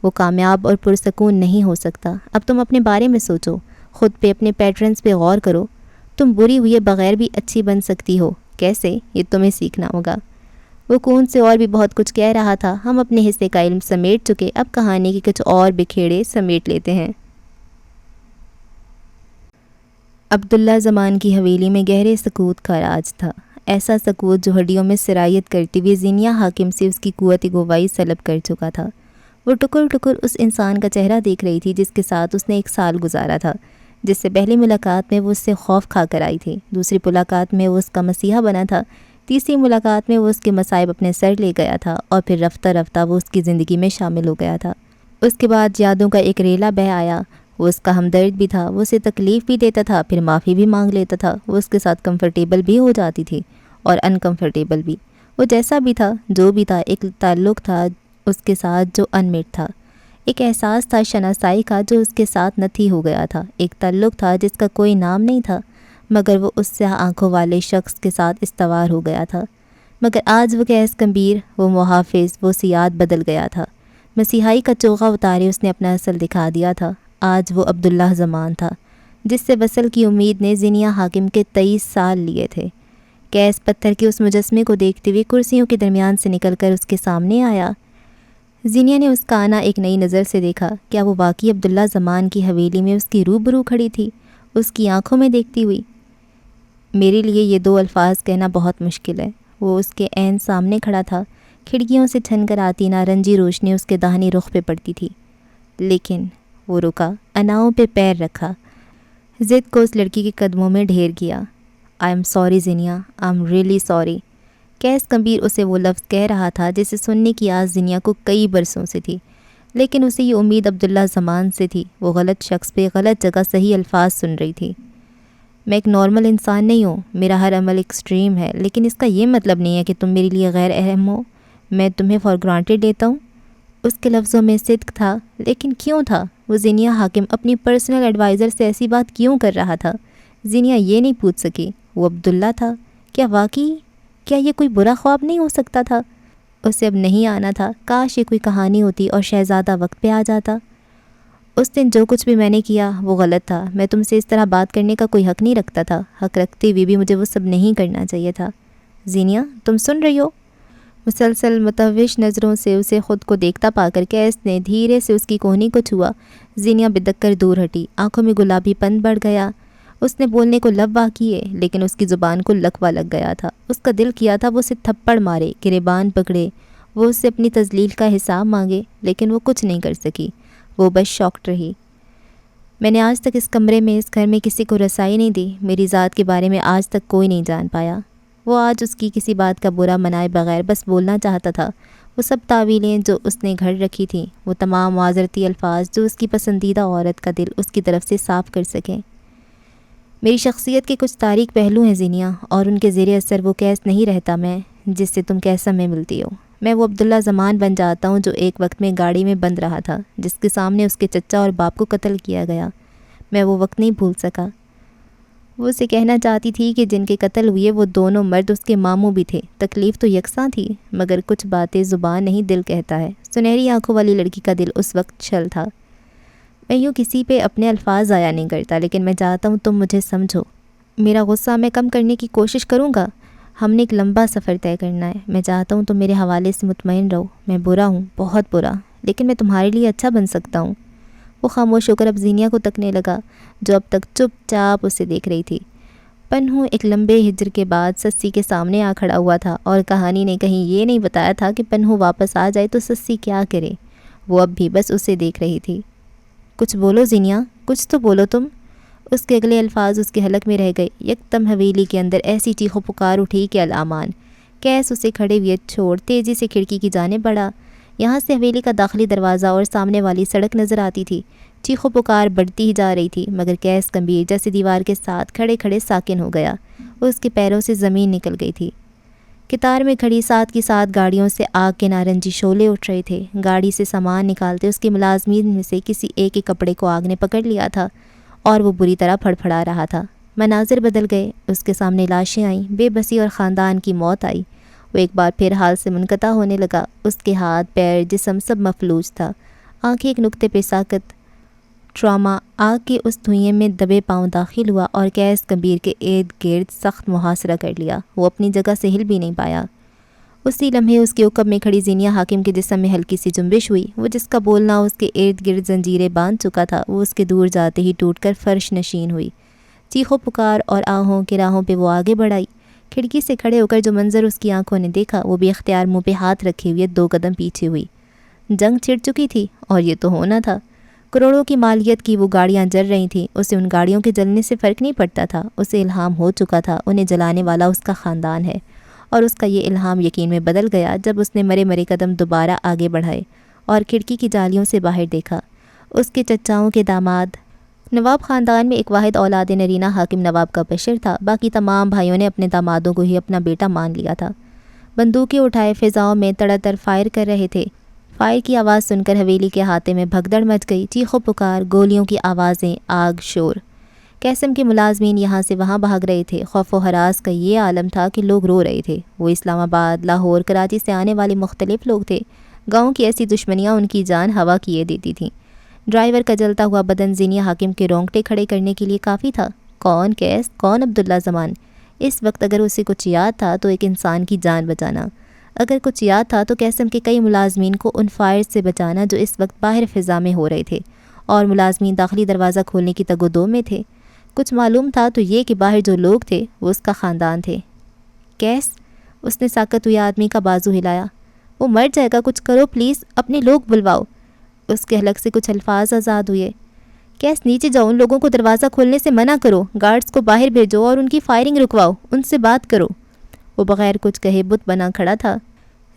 وہ کامیاب اور پرسکون نہیں ہو سکتا۔ اب تم اپنے بارے میں سوچو، خود پہ، اپنے پیٹرنز پہ غور کرو۔ تم بری ہوئے بغیر بھی اچھی بن سکتی ہو۔ کیسے؟ یہ تمہیں سیکھنا ہوگا۔ وہ کون سے اور بھی بہت کچھ کہہ رہا تھا۔ ہم اپنے حصے کا علم سمیٹ چکے، اب کہانی کے کچھ اور بکھیڑے سمیٹ لیتے ہیں۔ عبداللہ زمان کی حویلی میں گہرے سکوت کا راج تھا، ایسا سکوت جو ہڈیوں میں سرایت کرتی ہوئی زینیہ حاکم سے اس کی قوت گواہی سلب کر چکا تھا۔ وہ ٹکر ٹکر اس انسان کا چہرہ دیکھ رہی تھی جس کے ساتھ اس نے 1 سال گزارا تھا، جس سے پہلی ملاقات میں وہ اس سے خوف کھا کر آئی تھی، دوسری ملاقات میں وہ اس کا مسیحا بنا تھا، تیسری ملاقات میں وہ اس کے مصائب اپنے سر لے گیا تھا، اور پھر رفتہ رفتہ وہ اس کی زندگی میں شامل ہو گیا تھا۔ اس کے بعد یادوں کا ایک ریلا بہہ آیا۔ وہ اس کا ہمدرد بھی تھا، وہ اسے تکلیف بھی دیتا تھا، پھر معافی بھی مانگ لیتا تھا۔ وہ اس کے ساتھ کمفرٹیبل بھی ہو جاتی تھی اور انکمفرٹیبل بھی۔ وہ جیسا بھی تھا، جو بھی تھا، ایک تعلق تھا اس کے ساتھ جو انمٹ تھا، ایک احساس تھا شناسائی کا جو اس کے ساتھ نتھی ہو گیا تھا، ایک تعلق تھا جس کا کوئی نام نہیں تھا، مگر وہ اس سیاہ آنکھوں والے شخص کے ساتھ استوار ہو گیا تھا۔ مگر آج وہ قیس کبیر، وہ محافظ، وہ سیاد بدل گیا تھا۔ مسیحائی کا چوغا اتارے اس نے اپنا اصل دکھا دیا تھا۔ آج وہ عبداللہ زمان تھا جس سے وصل کی امید نے زینیہ حاکم کے 23 سال لیے تھے۔ قیس پتھر کے اس مجسمے کو دیکھتے ہوئے کرسیوں کے درمیان سے نکل کر اس کے سامنے آیا۔ زینیہ نے اس کا آنا ایک نئی نظر سے دیکھا۔ کیا وہ واقعی عبداللہ زمان کی حویلی میں اس کی روبرو کھڑی تھی، اس کی آنکھوں میں دیکھتی ہوئی؟ میرے لیے یہ 2 الفاظ کہنا بہت مشکل ہے۔ وہ اس کے عین سامنے کھڑا تھا، کھڑکیوں سے چھن کر آتی نارنجی روشنی اس کے داہنی رخ پہ پڑتی تھی، لیکن وہ رکا، اناؤں پہ پیر رکھا، ضد کو اس لڑکی کے قدموں میں ڈھیر کیا۔ I am sorry Zainia, I am really sorry. Qais Kabir اسے وہ لفظ کہہ رہا تھا جسے سننے کی آس زینیہ کو کئی برسوں سے تھی، لیکن اسے یہ امید عبداللہ زمان سے تھی۔ وہ غلط شخص پہ غلط جگہ صحیح الفاظ سن رہی تھی۔ میں ایک نارمل انسان نہیں ہوں، میرا ہر عمل ایکسٹریم ہے، لیکن اس کا یہ مطلب نہیں ہے کہ تم میرے لیے غیر اہم ہو۔ میں تمہیں فار گرانٹیڈ لیتا ہوں۔ اس کے لفظوں میں صدق تھا، لیکن کیوں تھا؟ وہ زینیہ حاکم اپنی پرسنل ایڈوائزر سے ایسی بات کیوں کر رہا تھا؟ زینیہ یہ نہیں پوچھ سکی۔ وہ عبداللہ تھا، کیا واقعی؟ کیا یہ کوئی برا خواب نہیں ہو سکتا تھا؟ اسے اب نہیں آنا تھا۔ کاش یہ کوئی کہانی ہوتی اور شہزادہ وقت پہ آ جاتا۔ اس دن جو کچھ بھی میں نے کیا وہ غلط تھا۔ میں تم سے اس طرح بات کرنے کا کوئی حق نہیں رکھتا تھا۔ حق رکھتے ہوئے بھی مجھے وہ سب نہیں کرنا چاہیے تھا۔ زینیہ، تم سن رہی ہو؟ مسلسل متوش نظروں سے اسے خود کو دیکھتا پا کر قیس نے دھیرے سے اس کی کوہنی کو چھوا۔ زینیہ بدک کر دور ہٹی، آنکھوں میں گلابی پن بڑھ گیا۔ اس نے بولنے کو لب واہ کیے، لیکن اس کی زبان کو لکوہ لگ گیا تھا۔ اس کا دل کیا تھا وہ اسے تھپڑ مارے، گریبان پکڑے، وہ اس سے اپنی تذلیل کا حساب مانگے، لیکن وہ کچھ نہیں کر سکی۔ وہ بس شاکڈ رہی۔ میں نے آج تک اس کمرے میں، اس گھر میں کسی کو رسائی نہیں دی۔ میری ذات کے بارے میں آج تک کوئی نہیں جان پایا۔ وہ آج اس کی کسی بات کا برا منائے بغیر بس بولنا چاہتا تھا۔ وہ سب تعویلیں جو اس نے گھڑ رکھی تھیں، وہ تمام معذرتی الفاظ جو اس کی پسندیدہ عورت کا دل اس کی طرف سے صاف کر سکیں۔ میری شخصیت کے کچھ تاریک پہلو ہیں زینیہ، اور ان کے زیر اثر وہ قیس نہیں رہتا میں جس سے تم قیصہ میں ملتی ہو۔ میں وہ عبداللہ زمان بن جاتا ہوں جو ایک وقت میں گاڑی میں بند رہا تھا، جس کے سامنے اس کے چچا اور باپ کو قتل کیا گیا۔ میں وہ وقت نہیں بھول سکا۔ وہ اسے کہنا چاہتی تھی کہ جن کے قتل ہوئے وہ دونوں مرد اس کے ماموں بھی تھے۔ تکلیف تو یکساں تھی، مگر کچھ باتیں زبان نہیں دل کہتا ہے۔ سنہری آنکھوں والی لڑکی کا دل اس وقت چھل تھا۔ میں یوں کسی پہ اپنے الفاظ ضائع نہیں کرتا، لیکن میں چاہتا ہوں تم مجھے سمجھو۔ میرا غصہ میں کم کرنے کی کوشش کروں گا۔ ہم نے ایک لمبا سفر طے کرنا ہے۔ میں چاہتا ہوں تم میرے حوالے سے مطمئن رہو۔ میں برا ہوں، بہت برا، لیکن میں تمہارے لیے اچھا بن سکتا ہوں۔ وہ خاموش ہو کر اب زینیہ کو تکنے لگا، جو اب تک چپ چاپ اسے دیکھ رہی تھی۔ پنہو ایک لمبے ہجر کے بعد سسی کے سامنے آ کھڑا ہوا تھا، اور کہانی نے کہیں یہ نہیں بتایا تھا کہ پنہو واپس آ جائے تو سسی کیا کرے۔ وہ اب بھی بس اسے دیکھ رہی تھی۔ کچھ بولو زینیہ، کچھ تو بولو تم۔ اس کے اگلے الفاظ اس کے حلق میں رہ گئے۔ یکدم حویلی کے اندر ایسی چیخ و پکار اٹھی کہ الامان۔ قیس اسے کھڑے ہوئے چھوڑ تیزی سے کھڑکی کی جانب بڑھا۔ یہاں سے حویلی کا داخلی دروازہ اور سامنے والی سڑک نظر آتی تھی۔ چیخ و پکار بڑھتی ہی جا رہی تھی، مگر قیس گمبھیر جیسے دیوار کے ساتھ کھڑے کھڑے ساکن ہو گیا۔ اس کے پیروں سے زمین نکل گئی تھی۔ قطار میں کھڑی ساتھ کی ساتھ گاڑیوں سے آگ کے نارنجی شعلے اٹھ رہے تھے۔ گاڑی سے سامان نکالتے اس کے ملازمین میں سے کسی ایک کے کپڑے کو آگ نے پکڑ لیا تھا اور وہ بری طرح پھڑپھڑا رہا تھا۔ مناظر بدل گئے، اس کے سامنے لاشیں آئیں، بے بسی اور خاندان کی موت آئی۔ وہ ایک بار پھر حال سے منقطع ہونے لگا۔ اس کے ہاتھ، پیر، جسم سب مفلوج تھا۔ آنکھیں ایک نقطے پہ ساکت۔ ٹراما آگ کے اس دھوئیں میں دبے پاؤں داخل ہوا اور قیس گمبھیر کے ارد گرد سخت محاصرہ کر لیا۔ وہ اپنی جگہ سے ہل بھی نہیں پایا۔ اسی لمحے اس کے عقب میں کھڑی زینیہ حاکم کے جسم میں ہلکی سی جنبش ہوئی۔ وہ جس کا بولنا اس کے ارد گرد زنجیریں باندھ چکا تھا، وہ اس کے دور جاتے ہی ٹوٹ کر فرش نشین ہوئی۔ چیخ و پکار اور آہوں کے راہوں پہ وہ آگے بڑھائی۔ کھڑکی سے کھڑے ہو کر جو منظر اس کی آنکھوں نے دیکھا، وہ بھی اختیار منہ پہ ہاتھ رکھے ہوئے 2 قدم پیچھے ہوئی۔ جنگ چھڑ چکی تھی اور یہ تو ہونا تھا۔ کروڑوں کی مالیت کی وہ گاڑیاں جل رہی تھیں۔ اسے ان گاڑیوں کے جلنے سے فرق نہیں پڑتا تھا۔ اسے الہام ہو چکا تھا انہیں جلانے والا اس کا خاندان ہے، اور اس کا یہ الہام یقین میں بدل گیا جب اس نے مرے مرے قدم دوبارہ آگے بڑھائے اور کھڑکی کی جالیوں سے باہر دیکھا۔ اس کے چچاؤں کے داماد نواب خاندان میں ایک واحد اولاد نرینہ حاکم نواب کا بشر تھا۔ باقی تمام بھائیوں نے اپنے دامادوں کو ہی اپنا بیٹا مان لیا تھا۔ بندوقیں اٹھائے فضاؤں میں تڑ تڑ فائر کر رہے تھے۔ فائر کی آواز سن کر حویلی کے احاطے میں بھگدڑ مچ گئی۔ چیخ و پکار، گولیوں کی آوازیں، آگ، شور۔ قیسم کے ملازمین یہاں سے وہاں بھاگ رہے تھے۔ خوف و ہراس کا یہ عالم تھا کہ لوگ رو رہے تھے۔ وہ اسلام آباد، لاہور، کراچی سے آنے والے مختلف لوگ تھے۔ گاؤں کی ایسی دشمنیاں ان کی جان ہوا کیے دیتی تھیں۔ ڈرائیور کا جلتا ہوا بدن زینیہ حاکم کے رونگٹے کھڑے کرنے کے لیے کافی تھا۔ کون قیس؟ کون عبداللہ زمان؟ اس وقت اگر اسے کچھ یاد تھا تو ایک انسان کی جان بچانا۔ اگر کچھ یاد تھا تو قیسم کے کئی ملازمین کو ان فائر سے بچانا جو اس وقت باہر فضا میں ہو رہے تھے، اور ملازمین داخلی دروازہ کھولنے کی تگ و دو میں تھے۔ کچھ معلوم تھا تو یہ کہ باہر جو لوگ تھے وہ اس کا خاندان تھے۔ قیس، اس نے ساکت ہوئے آدمی کا بازو ہلایا۔ وہ مر جائے گا، کچھ کرو پلیز، اپنے لوگ بلواؤ۔ اس کے حلق سے کچھ الفاظ آزاد ہوئے۔ قیس، نیچے جاؤ، ان لوگوں کو دروازہ کھولنے سے منع کرو، گارڈز کو باہر بھیجو اور ان کی فائرنگ رکواؤ، ان سے بات کرو۔ وہ بغیر کچھ کہے بت بنا کھڑا تھا۔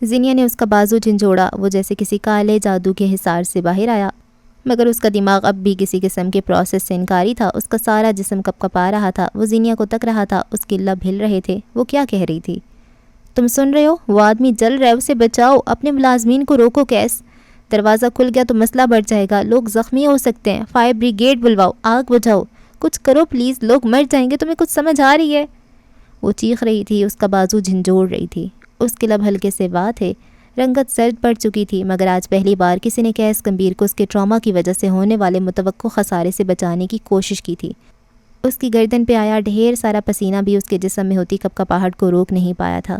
زینیہ نے اس کا بازو جھنجھوڑا۔ وہ جیسے کسی کالے جادو کے حصار سے باہر آیا، مگر اس کا دماغ اب بھی کسی قسم کے پروسیس سے انکاری تھا۔ اس کا سارا جسم کپ کپا رہا تھا۔ وہ زینیہ کو تک رہا تھا، اس کے لب ہل رہے تھے۔ وہ کیا کہہ رہی تھی؟ تم سن رہے ہو؟ وہ آدمی جل رہا ہے، اسے بچاؤ، اپنے ملازمین کو روکو۔ قیس، دروازہ کھل گیا تو مسئلہ بڑھ جائے گا، لوگ زخمی ہو سکتے ہیں، فائر بریگیڈ بلواؤ، آگ بجھاؤ، کچھ کرو پلیز، لوگ مر جائیں گے، تمہیں کچھ سمجھ آ رہی ہے؟ وہ چیخ رہی تھی، اس کا بازو جھنجھوڑ رہی تھی۔ اس کے لب ہلکے سے وا تھے، رنگت زرد پڑ چکی تھی، مگر آج پہلی بار کسی نے قیس گمبھیر کو اس کے ٹراما کی وجہ سے ہونے والے متوقع خسارے سے بچانے کی کوشش کی تھی۔ اس کی گردن پہ آیا ڈھیر سارا پسینہ بھی اس کے جسم میں ہوتی کپکپاہٹ کو روک نہیں پایا تھا۔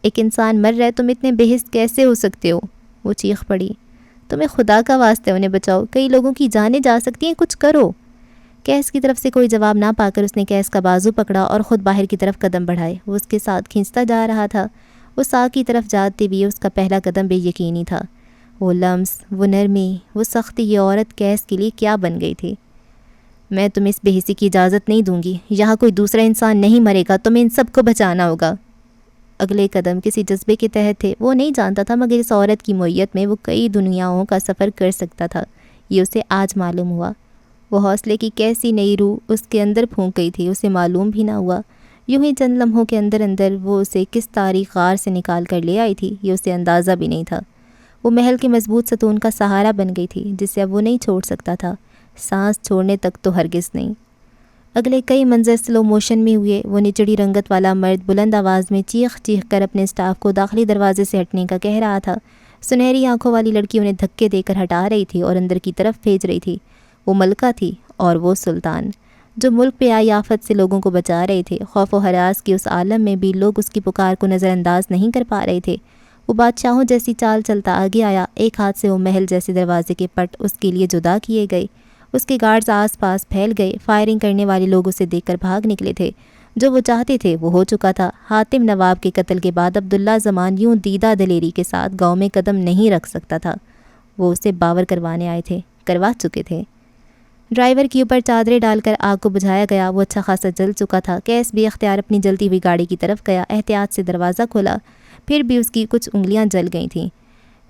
ایک انسان مر رہا ہے، تم اتنے بے حس کیسے ہو سکتے ہو؟ وہ چیخ پڑی۔ تمہیں خدا کا واسطہ انہیں بچاؤ، کئی لوگوں کی جانیں جا سکتی ہیں، کچھ کرو۔ قیس کی طرف سے کوئی جواب نہ پا کر اس نے قیس کا بازو پکڑا اور خود باہر کی طرف قدم بڑھائے۔ وہ اس کے ساتھ کھینچتا جا رہا تھا۔ اس آگ کی طرف جاتے بھی اس کا پہلا قدم بے یقینی تھا۔ وہ لمس، وہ نرمی، وہ سختی، یہ عورت قیس کے لیے کیا بن گئی تھی؟ میں تمہیں اس بے حسی کی اجازت نہیں دوں گی، یہاں کوئی دوسرا انسان نہیں مرے گا، تمہیں ان سب کو بچانا ہوگا۔ اگلے قدم کسی جذبے کے تحت تھے، وہ نہیں جانتا تھا، مگر اس عورت کی معیت میں وہ کئی دنیاؤں کا سفر کر سکتا تھا، یہ اسے آج معلوم ہوا۔ وہ حوصلے کی کیسی نئی روح اس کے اندر پھونک گئی تھی، اسے معلوم بھی نہ ہوا۔ یوں ہی چند لمحوں کے اندر اندر وہ اسے کس تاریخ غار سے نکال کر لے آئی تھی، یہ اسے اندازہ بھی نہیں تھا۔ وہ محل کے مضبوط ستون کا سہارا بن گئی تھی، جسے اب وہ نہیں چھوڑ سکتا تھا، سانس چھوڑنے تک تو ہرگز نہیں۔ اگلے کئی منظر سلو موشن میں ہوئے۔ وہ نچڑی رنگت والا مرد بلند آواز میں چیخ چیخ کر اپنے اسٹاف کو داخلی دروازے سے ہٹنے کا کہہ رہا تھا۔ سنہری آنکھوں والی لڑکی انہیں دھکے دے کر ہٹا رہی تھی اور اندر کی طرف بھیج رہی تھی۔ وہ ملکہ تھی اور وہ سلطان، جو ملک پہ آئی آفت سے لوگوں کو بچا رہے تھے۔ خوف و ہراس کی اس عالم میں بھی لوگ اس کی پکار کو نظر انداز نہیں کر پا رہے تھے۔ وہ بادشاہوں جیسی چال چلتا آگے آیا، ایک ہاتھ سے وہ محل جیسے دروازے کے پٹ اس کے لیے جدا کیے گئے۔ اس کے گارڈز آس پاس پھیل گئے، فائرنگ کرنے والے لوگ اسے دیکھ کر بھاگ نکلے تھے۔ جو وہ چاہتے تھے وہ ہو چکا تھا۔ حاتم نواب کے قتل کے بعد عبداللہ زمان یوں دیدہ دلیری کے ساتھ گاؤں میں قدم نہیں رکھ سکتا تھا۔ وہ اسے باور کروانے آئے تھے، کروا چکے تھے۔ ڈرائیور کے اوپر چادریں ڈال کر آگ کو بجھایا گیا۔ وہ اچھا خاصا جل چکا تھا۔ قیس بھی اختیار اپنی جلتی ہوئی گاڑی کی طرف گیا، احتیاط سے دروازہ کھولا، پھر بھی اس کی کچھ انگلیاں جل گئی تھیں۔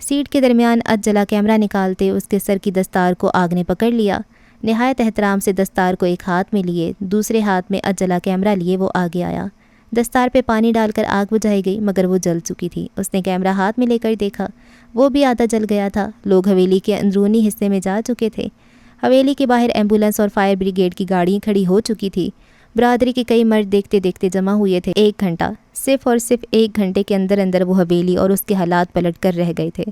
سیٹ کے درمیان جلا کیمرہ نکالتے اس کے سر کی دستار کو آگ نے پکڑ لیا۔ نہایت احترام سے دستار کو ایک ہاتھ میں لیے، دوسرے ہاتھ میں جلا کیمرہ لیے وہ آگے آیا۔ دستار پہ پانی ڈال کر آگ بجھائی گئی مگر وہ جل چکی تھی۔ اس نے کیمرہ ہاتھ میں لے کر دیکھا، وہ بھی آدھا جل گیا تھا۔ لوگ حویلی کے اندرونی حصے میں جا چکے تھے۔ حویلی کے باہر ایمبولینس اور فائر بریگیڈ کی گاڑیاں کھڑی ہو چکی تھی۔ برادری کے کئی مرد دیکھتے دیکھتے جمع ہوئے تھے۔ 1 گھنٹہ، صرف اور صرف 1 گھنٹے کے اندر اندر وہ حویلی اور اس کے حالات پلٹ کر رہ گئے تھے۔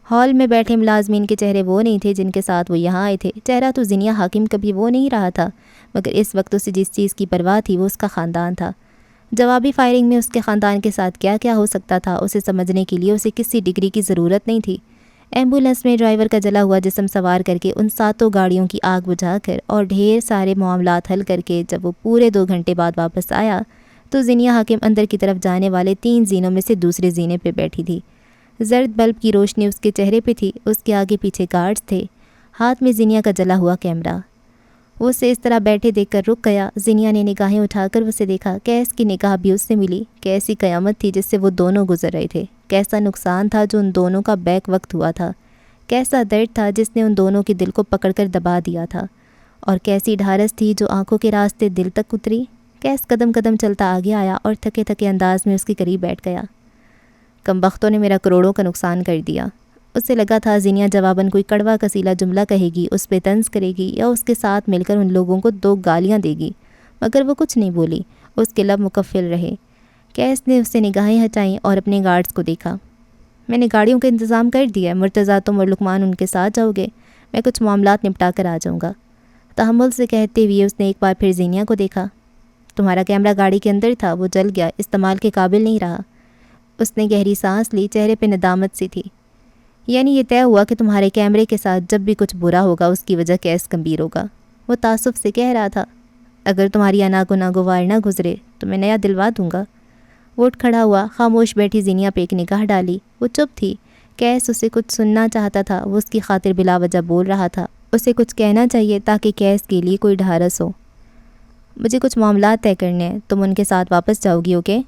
ہال میں بیٹھے ملازمین کے چہرے وہ نہیں تھے جن کے ساتھ وہ یہاں آئے تھے۔ چہرہ تو زینیہ حاکم کا بھی وہ نہیں رہا تھا، مگر اس وقت اسے جس چیز کی پرواہ تھی وہ اس کا خاندان تھا۔ جوابی فائرنگ میں اس کے خاندان کے ساتھ کیا کیا ہو سکتا تھا اسے سمجھنے کے لیے اسے کسی ڈگری کی ضرورت نہیں تھی۔ ایمبولینس میں ڈرائیور کا جلا ہوا جسم سوار کر کے ان 7 گاڑیوں کی آگ بجھا کر اور ڈھیر سارے معاملات حل کر کے جب وہ پورے 2 گھنٹے بعد واپس آیا تو زینیہ حاکم اندر کی طرف جانے والے 3 زینوں میں سے دوسرے زینے پہ بیٹھی تھی۔ زرد بلب کی روشنی اس کے چہرے پہ تھی، اس کے آگے پیچھے گارڈز تھے، ہاتھ میں زینیہ کا جلا ہوا کیمرہ۔ وہ اسے اس طرح بیٹھے دیکھ کر رک گیا۔ زینیہ نے نگاہیں اٹھا کر اسے دیکھا۔ کیس کی نگاہ بھی اس سے ملی۔ کیسی قیامت تھی جس سے وہ دونوں گزر رہے تھے، کیسا نقصان تھا جو ان دونوں کا بیک وقت ہوا تھا، کیسا درد تھا جس نے ان دونوں کے دل کو پکڑ کر دبا دیا تھا، اور کیسی ڈھارس تھی جو آنکھوں کے راستے دل تک اتری۔ کیس قدم قدم چلتا آگے آیا اور تھکے تھکے انداز میں اس کے قریب بیٹھ گیا۔ کم بختوں نے میرا کروڑوں کا نقصان کر دیا۔ اسے لگا تھا زینیہ جواباً کوئی کڑوا کسیلا جملہ کہے گی، اس پہ طنز کرے گی یا اس کے ساتھ مل کر ان لوگوں کو 2 گالیاں دے گی، مگر وہ کچھ نہیں بولی، اس کے لب مکفل رہے۔ کیس نے اس سے نگاہیں ہٹائیں اور اپنے گارڈز کو دیکھا۔ میں نے گاڑیوں کا انتظام کر دیا ہے، مرتضیٰ تم اور لقمان ان کے ساتھ جاؤ گے، میں کچھ معاملات نپٹا کر آ جاؤں گا۔ تحمل سے کہتے ہوئے اس نے ایک بار پھر زینیہ کو دیکھا۔ تمہارا کیمرہ گاڑی کے اندر تھا، وہ جل گیا، استعمال کے قابل نہیں رہا۔ اس نے گہری سانس لی، چہرے پہ ندامت سی تھی۔ یعنی یہ طے ہوا کہ تمہارے کیمرے کے ساتھ جب بھی کچھ برا ہوگا اس کی وجہ کیس گمبھیر ہوگا۔ وہ تعصب سے کہہ رہا تھا، اگر تمہاری ناگوار نہ گزرے تو میں نیا دلوا دوں گا۔ وہ اٹھ کھڑا ہوا، خاموش بیٹھی زینیہ پہ ایک نگاہ ڈالی۔ وہ چپ تھی۔ کیس اسے کچھ سننا چاہتا تھا، وہ اس کی خاطر بلا وجہ بول رہا تھا۔ اسے کچھ کہنا چاہیے تاکہ کیس کے لیے کوئی ڈھارس ہو۔ مجھے کچھ معاملات طے کرنے ہیں، تم ان کے ساتھ واپس جاؤ گی، اوکے؟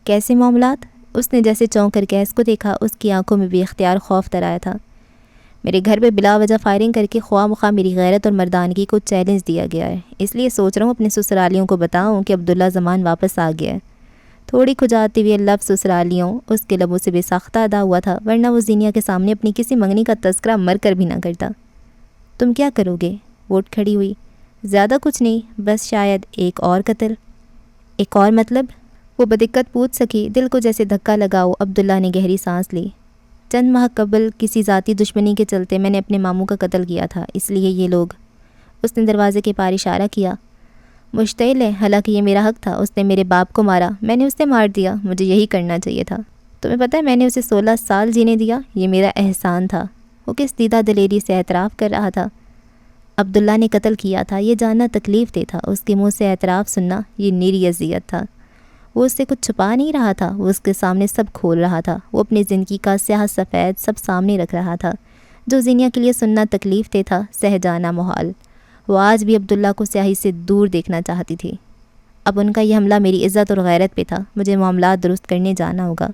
کیسے معاملات؟ اس نے جیسے چونک کر کیس کو دیکھا، اس کی آنکھوں میں بھی اختیار خوف ترایا تھا۔ میرے گھر پہ بلا وجہ فائرنگ کر کے خواہ مخواہ میری غیرت اور مردانگی کو چیلنج دیا گیا ہے، اس لیے سوچ رہا ہوں اپنے سسرالیوں کو بتاؤں کہ عبداللہ زمان واپس آ گیا ہے۔ تھوڑی کھجاتے ہوئے لفظ سسرالیوں اس کے لبوں سے بے ساختہ ادا ہوا تھا، ورنہ وہ زینیہ کے سامنے اپنی کسی منگنی کا تذکرہ مر کر بھی نہ کرتا۔ تم کیا کرو گے؟ وہ اٹھ کھڑی ہوئی۔ زیادہ کچھ نہیں، بس شاید ایک اور قتل۔ ایک اور مطلب؟ وہ بدقت پوچھ سکی۔ دل کو جیسے دھکا لگاؤ، عبداللہ نے گہری سانس لی۔ چند ماہ قبل کسی ذاتی دشمنی کے چلتے میں نے اپنے ماموں کا قتل کیا تھا، اس لیے یہ لوگ۔ اس نے دروازے کے پار اشارہ کیا۔ مشتعل ہے، حالانکہ یہ میرا حق تھا، اس نے میرے باپ کو مارا، میں نے اسے مار دیا، مجھے یہی کرنا چاہیے تھا۔ تمہیں پتہ ہے میں نے اسے 16 سال جینے دیا، یہ میرا احسان تھا۔ وہ کس دیدہ دلیری سے اعتراف کر رہا تھا۔ عبداللہ نے قتل کیا تھا، یہ جاننا تکلیف دہ تھا، اس کے منہ سے اعتراف سننا یہ نیری اذیت تھا۔ وہ اس سے کچھ چھپا نہیں رہا تھا، وہ اس کے سامنے سب کھول رہا تھا، وہ اپنی زندگی کا سیاہ سفید سب سامنے رکھ رہا تھا۔ جو زینیہ کے لیے سننا تکلیف دہ تھا، سہ جانا محال۔ وہ آج بھی عبداللہ کو سیاہی سے دور دیکھنا چاہتی تھی۔ اب ان کا یہ حملہ میری عزت اور غیرت پہ تھا، مجھے معاملات درست کرنے جانا ہوگا۔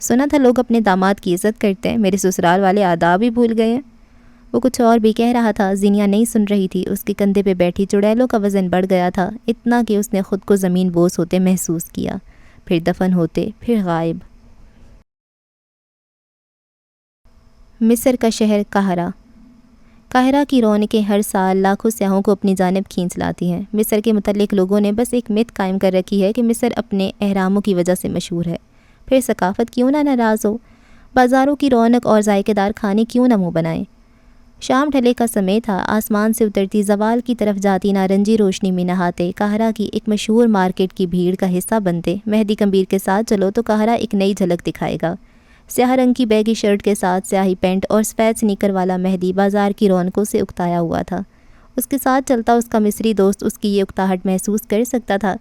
سنا تھا لوگ اپنے داماد کی عزت کرتے ہیں، میرے سسرال والے آداب ہی بھول گئے ہیں۔ وہ کچھ اور بھی کہہ رہا تھا، زینیہ نہیں سن رہی تھی۔ اس کے کندھے پہ بیٹھی چڑیلوں کا وزن بڑھ گیا تھا، اتنا کہ اس نے خود کو زمین بوس ہوتے محسوس کیا، پھر دفن ہوتے، پھر غائب۔ مصر کا شہر قاہرہ۔ قاہرہ کی رونقیں ہر سال لاکھوں سیاحوں کو اپنی جانب کھینچ لاتی ہیں۔ مصر کے متعلق لوگوں نے بس ایک مت قائم کر رکھی ہے کہ مصر اپنے اہراموں کی وجہ سے مشہور ہے، پھر ثقافت کیوں نہ ناراض ہو، بازاروں کی رونق اور ذائقہ دار کھانے کیوں نہ منہ بنائیں۔ شام ڈھلے کا سمے تھا، آسمان سے اترتی زوال کی طرف جاتی نارنجی روشنی میں نہاتے، قاہرہ کی ایک مشہور مارکیٹ کی بھیڑ کا حصہ بنتے۔ مہدی کمبیر کے ساتھ چلو تو قاہرہ ایک نئی جھلک دکھائے گا۔ سیاہ رنگ کی بیگی شرٹ کے ساتھ سیاہی پینٹ اور سفید سنیکر والا مہدی بازار کی رونقوں سے اکتایا ہوا تھا۔ اس کے ساتھ چلتا اس کا مصری دوست اس کی یہ اکتاہٹ محسوس کر سکتا تھا۔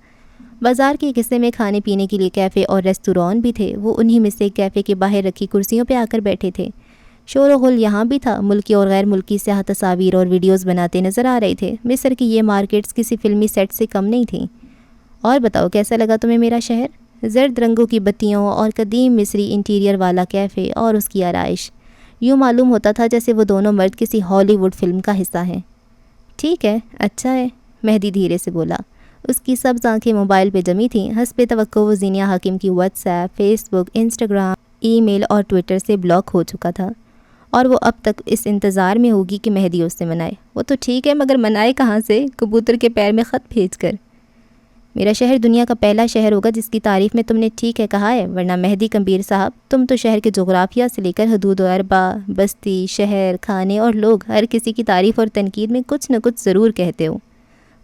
بازار کے ایک حصے میں کھانے پینے کے لیے کیفے اور ریستوران بھی تھے، وہ انہی میں سے کیفے کے باہر رکھی کرسیوں پہ آ کر بیٹھے تھے۔ شور و غل یہاں بھی تھا، ملکی اور غیر ملکی سیاح تصاویر اور ویڈیوز بناتے نظر آ رہے تھے۔ مصر کی یہ مارکیٹس کسی فلمی سیٹ سے کم نہیں تھیں۔ اور بتاؤ کیسا لگا تمہیں میرا شہر؟ زرد رنگوں کی بتیوں اور قدیم مصری انٹیریئر والا کیفے اور اس کی آرائش، یوں معلوم ہوتا تھا جیسے وہ دونوں مرد کسی ہالی ووڈ فلم کا حصہ ہیں۔ ٹھیک ہے، اچھا ہے، مہدی دھیرے سے بولا۔ اس کی سبز آنکھیں موبائل پہ جمی تھیں۔ حسب توقع وہ زینیہ حاکم کی واٹس ایپ، فیس بک، انسٹاگرام، ای میل اور ٹویٹر سے بلاک ہو چکا تھا، اور وہ اب تک اس انتظار میں ہوگی کہ مہدی اس سے منائے۔ وہ تو ٹھیک ہے، مگر منائے کہاں سے؟ کبوتر کے پیر میں خط بھیج کر۔ میرا شہر دنیا کا پہلا شہر ہوگا جس کی تعریف میں تم نے ٹھیک ہے کہا ہے، ورنہ مہدی کبیر صاحب، تم تو شہر کے جغرافیہ سے لے کر حدود و اربا، بستی، شہر، کھانے اور لوگ، ہر کسی کی تعریف اور تنقید میں کچھ نہ کچھ ضرور کہتے ہو۔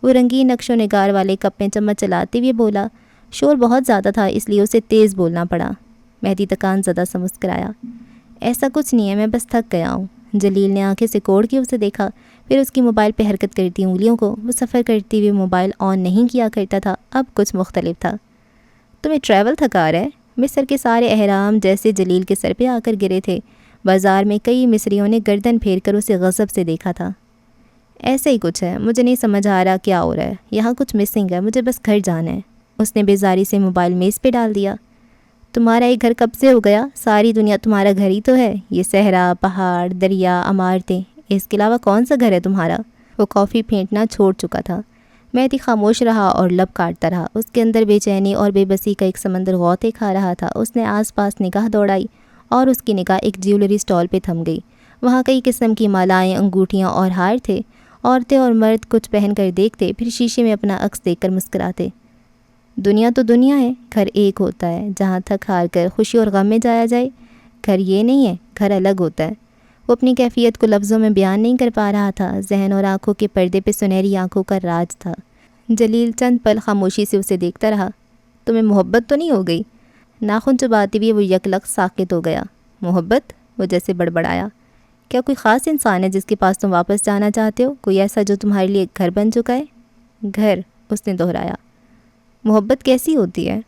وہ رنگین نقش و نگار والے کپ میں چمچ چلاتے ہوئے بولا۔ شور بہت زیادہ تھا، اس لیے اسے تیز بولنا پڑا۔ مہدی تکان زدہ سا مسکرایا۔ ایسا کچھ نہیں ہے، میں بس تھک گیا ہوں۔ جلیل نے آنکھیں سکوڑ کے اسے دیکھا، پھر اس کی موبائل پہ حرکت کرتی انگلیوں کو۔ وہ سفر کرتے ہوئے موبائل آن نہیں کیا کرتا تھا، اب کچھ مختلف تھا۔ تمہیں ٹریول تھکا رہا ہے؟ مصر کے سارے احرام جیسے جلیل کے سر پہ آ کر گرے تھے۔ بازار میں کئی مصریوں نے گردن پھیر کر اسے غضب سے دیکھا تھا۔ ایسے ہی کچھ ہے، مجھے نہیں سمجھ آ رہا کیا ہو رہا ہے، یہاں کچھ مسنگ ہے، مجھے بس گھر جانا ہے۔ اس نے بیزاری سے موبائل میز پہ ڈال دیا۔ تمہارا یہ گھر کب سے ہو گیا؟ ساری دنیا تمہارا گھر ہی تو ہے، یہ صحرا، پہاڑ، دریا، عمارتیں، اس کے علاوہ کون سا گھر ہے تمہارا؟ وہ کافی پھینٹنا چھوڑ چکا تھا۔ مہدی خاموش رہا اور لب کاٹتا رہا۔ اس کے اندر بے چینی اور بے بسی کا ایک سمندر غوطے کھا رہا تھا۔ اس نے آس پاس نگاہ دوڑائی اور اس کی نگاہ ایک جیولری سٹال پہ تھم گئی۔ وہاں کئی قسم کی مالائیں، انگوٹھیاں اور ہار تھے۔ عورتیں اور مرد کچھ پہن کر دیکھتے، پھر شیشے میں اپنا عکس دیکھ کر مسکراتے۔ دنیا تو دنیا ہے، گھر ایک ہوتا ہے جہاں تھک ہار کر خوشی اور غم میں جایا جائے۔ گھر یہ نہیں ہے، گھر الگ ہوتا ہے۔ وہ اپنی کیفیت کو لفظوں میں بیان نہیں کر پا رہا تھا۔ ذہن اور آنکھوں کے پردے پہ سنہری آنکھوں کا راج تھا۔ جلیل چند پل خاموشی سے اسے دیکھتا رہا۔ تمہیں محبت تو نہیں ہو گئی؟ ناخن چباتے ہوئے وہ یکلخت ساکت ہو گیا۔ محبت؟ وہ جیسے بڑبڑایا۔ کیا کوئی خاص انسان ہے جس کے پاس تم واپس جانا چاہتے ہو؟ کوئی ایسا جو تمہارے لیے گھر بن چکا ہے؟ گھر، اس نے دہرایا۔ محبت کیسی ہوتی ہے؟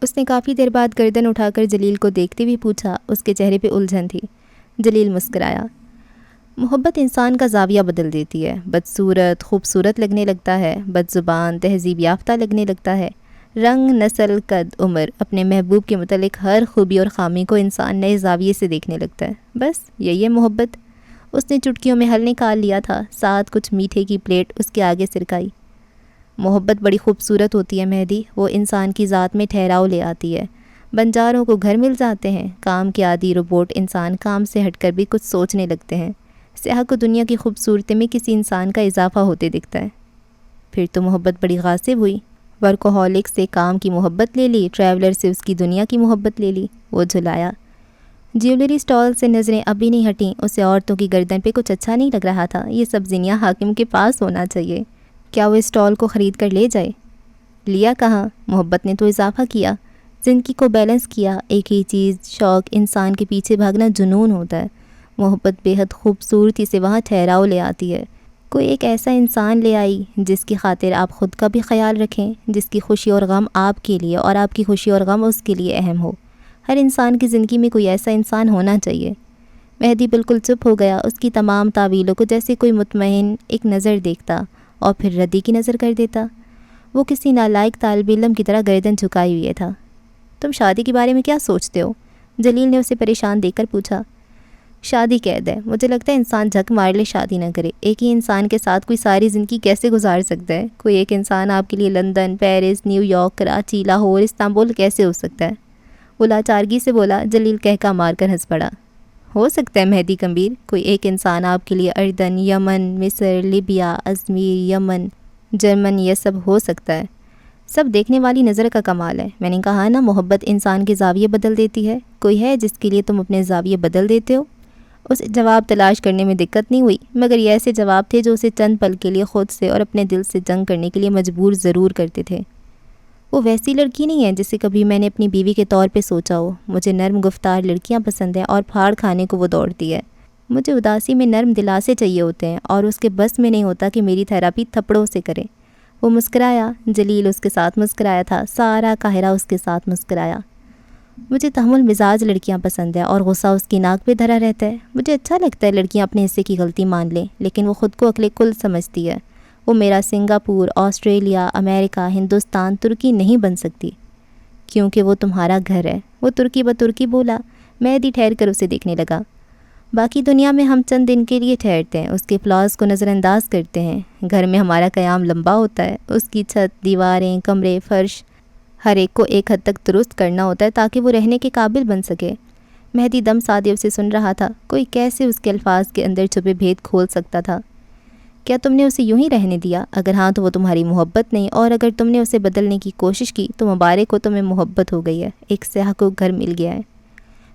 اس نے کافی دیر بعد گردن اٹھا کر جلیل کو دیکھتے ہوئے پوچھا۔ اس کے چہرے پہ الجھن تھی۔ جلیل مسکرایا۔ محبت انسان کا زاویہ بدل دیتی ہے۔ بدصورت خوبصورت لگنے لگتا ہے، بد زبان تہذیب یافتہ لگنے لگتا ہے۔ رنگ، نسل، قد، عمر، اپنے محبوب کے متعلق ہر خوبی اور خامی کو انسان نئے زاویے سے دیکھنے لگتا ہے۔ بس یہی ہے محبت۔ اس نے چٹکیوں میں حل نکال لیا تھا، ساتھ کچھ میٹھے کی پلیٹ اس کے آگے سرکائی۔ محبت بڑی خوبصورت ہوتی ہے مہدی، وہ انسان کی ذات میں ٹھہراؤ لے آتی ہے۔ بنجاروں کو گھر مل جاتے ہیں، کام کے عادی روبوٹ انسان کام سے ہٹ کر بھی کچھ سوچنے لگتے ہیں۔ سیاح کو دنیا کی خوبصورتی میں کسی انسان کا اضافہ ہوتے دکھتا ہے۔ پھر تو محبت بڑی غاصب ہوئی۔ ورکوہولک سے کام کی محبت لے لی، ٹریولر سے اس کی دنیا کی محبت لے لی۔ وہ جھلایا۔ جیولری سٹال سے نظریں ابھی نہیں ہٹیں۔ اسے عورتوں کی گردن پہ کچھ اچھا نہیں لگ رہا تھا۔ یہ سب زینیہ حاکم کے پاس ہونا چاہیے۔ کیا وہ اسٹال کو خرید کر لے جائے؟ لیا کہاں، محبت نے تو اضافہ کیا، زندگی کو بیلنس کیا۔ ایک ہی چیز، شوق، انسان کے پیچھے بھاگنا جنون ہوتا ہے۔ محبت بے حد خوبصورتی سے وہاں ٹھہراؤ لے آتی ہے۔ کوئی ایک ایسا انسان لے آئی جس کی خاطر آپ خود کا بھی خیال رکھیں، جس کی خوشی اور غم آپ کے لیے اور آپ کی خوشی اور غم اس کے لیے اہم ہو۔ ہر انسان کی زندگی میں کوئی ایسا انسان ہونا چاہیے۔ مہدی بالکل چپ ہو گیا۔ اس کی تمام تعویلوں کو جیسے کوئی مطمئن ایک نظر دیکھتا اور پھر ردی کی نظر کر دیتا۔ وہ کسی نالائق طالب علم کی طرح گردن جھکائے ہوئے تھا۔ تم شادی کے بارے میں کیا سوچتے ہو؟ جلیل نے اسے پریشان دیکھ کر پوچھا۔ شادی قید ہے، مجھے لگتا ہے انسان جھک مار لے شادی نہ کرے۔ ایک ہی انسان کے ساتھ کوئی ساری زندگی کیسے گزار سکتا ہے؟ کوئی ایک انسان آپ کے لیے London, Paris, new York, Karachi, Lahore, Istanbul کیسے ہو سکتا ہے؟ وہ لاچارگی سے بولا۔ جلیل کہکا مار کر ہنس پڑا۔ ہو سکتا ہے مہدی کبیر، کوئی ایک انسان آپ کے لیے اردن، یمن، مصر، لیبیا، ازمیر، یمن، جرمن، یہ سب ہو سکتا ہے۔ سب دیکھنے والی نظر کا کمال ہے۔ میں نے کہا نا، محبت انسان کے زاویے بدل دیتی ہے۔ کوئی ہے جس کے لیے تم اپنے زاویے بدل دیتے ہو؟ اسے جواب تلاش کرنے میں دقت نہیں ہوئی، مگر یہ ایسے جواب تھے جو اسے چند پل کے لیے خود سے اور اپنے دل سے جنگ کرنے کے لیے مجبور ضرور کرتے تھے۔ وہ ویسی لڑکی نہیں ہے جسے کبھی میں نے اپنی بیوی کے طور پہ سوچا ہو۔ مجھے نرم گفتار لڑکیاں پسند ہیں اور پھاڑ کھانے کو وہ دوڑتی ہے۔ مجھے اداسی میں نرم دلاسے چاہیے ہوتے ہیں اور اس کے بس میں نہیں ہوتا کہ میری تھراپی تھپڑوں سے کرے۔ وہ مسکرایا۔ جلیل اس کے ساتھ مسکرایا تھا، سارا قاہرہ اس کے ساتھ مسکرایا۔ مجھے تحمل مزاج لڑکیاں پسند ہے اور غصہ اس کی ناک پہ دھرا رہتا ہے۔ مجھے اچھا لگتا ہے لڑکیاں اپنے حصے کی غلطی مان لیں، لیکن وہ خود کو عقل کل سمجھتی ہے۔ وہ میرا سنگاپور، آسٹریلیا، امریکہ، ہندوستان، ترکی نہیں بن سکتی۔ کیونکہ وہ تمہارا گھر ہے، وہ ترکی بترکی بولا۔ مہدی ٹھہر کر اسے دیکھنے لگا۔ باقی دنیا میں ہم چند دن کے لیے ٹھہرتے ہیں، اس کے فلاز کو نظر انداز کرتے ہیں۔ گھر میں ہمارا قیام لمبا ہوتا ہے، اس کی چھت، دیواریں، کمرے، فرش، ہر ایک کو ایک حد تک درست کرنا ہوتا ہے تاکہ وہ رہنے کے قابل بن سکے۔ مہدی دم سادے اسے سن رہا تھا۔ کوئی کیسے اس کے الفاظ کے اندر چھپے بھید کھول سکتا تھا؟ کیا تم نے اسے یوں ہی رہنے دیا؟ اگر ہاں تو وہ تمہاری محبت نہیں، اور اگر تم نے اسے بدلنے کی کوشش کی تو مبارک ہو، تمہیں محبت ہو گئی ہے، ایک سیاح کو گھر مل گیا ہے۔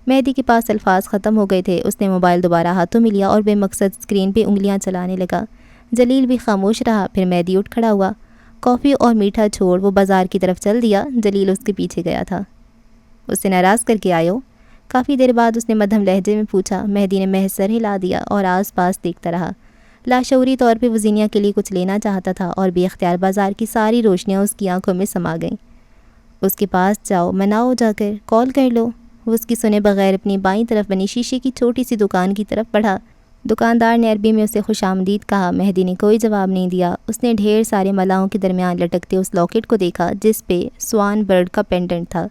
مہدی کے پاس الفاظ ختم ہو گئے تھے۔ اس نے موبائل دوبارہ ہاتھوں میں لیا اور بے مقصد اسکرین پہ انگلیاں چلانے لگا۔ جلیل بھی خاموش رہا، پھر مہدی اٹھ کھڑا ہوا۔ کافی اور میٹھا چھوڑ وہ بازار کی طرف چل دیا۔ جلیل اس کے پیچھے گیا تھا۔ اسے ناراض کر کے آئے ہو؟ کافی دیر بعد اس نے مدھم لہجے میں پوچھا۔ مہدی نے محض سر ہلا دیا اور آس پاس دیکھتا رہا۔ لاشعوری طور پہ وہ زینیا کے لیے کچھ لینا چاہتا تھا اور بے اختیار بازار کی ساری روشنیاں اس کی آنکھوں میں سما گئیں۔ اس کے پاس جاؤ، مناؤ، جا کر کال کر لو۔ وہ اس کی سنے بغیر اپنی بائیں طرف بنی شیشے کی چھوٹی سی دکان کی طرف بڑھا۔ دکاندار نے عربی میں اسے خوش آمدید کہا۔ مہدی نے کوئی جواب نہیں دیا۔ اس نے ڈھیر سارے ملاؤں کے درمیان لٹکتے اس لاکٹ کو دیکھا جس پہ سوان برڈ کا پینڈنٹ تھا،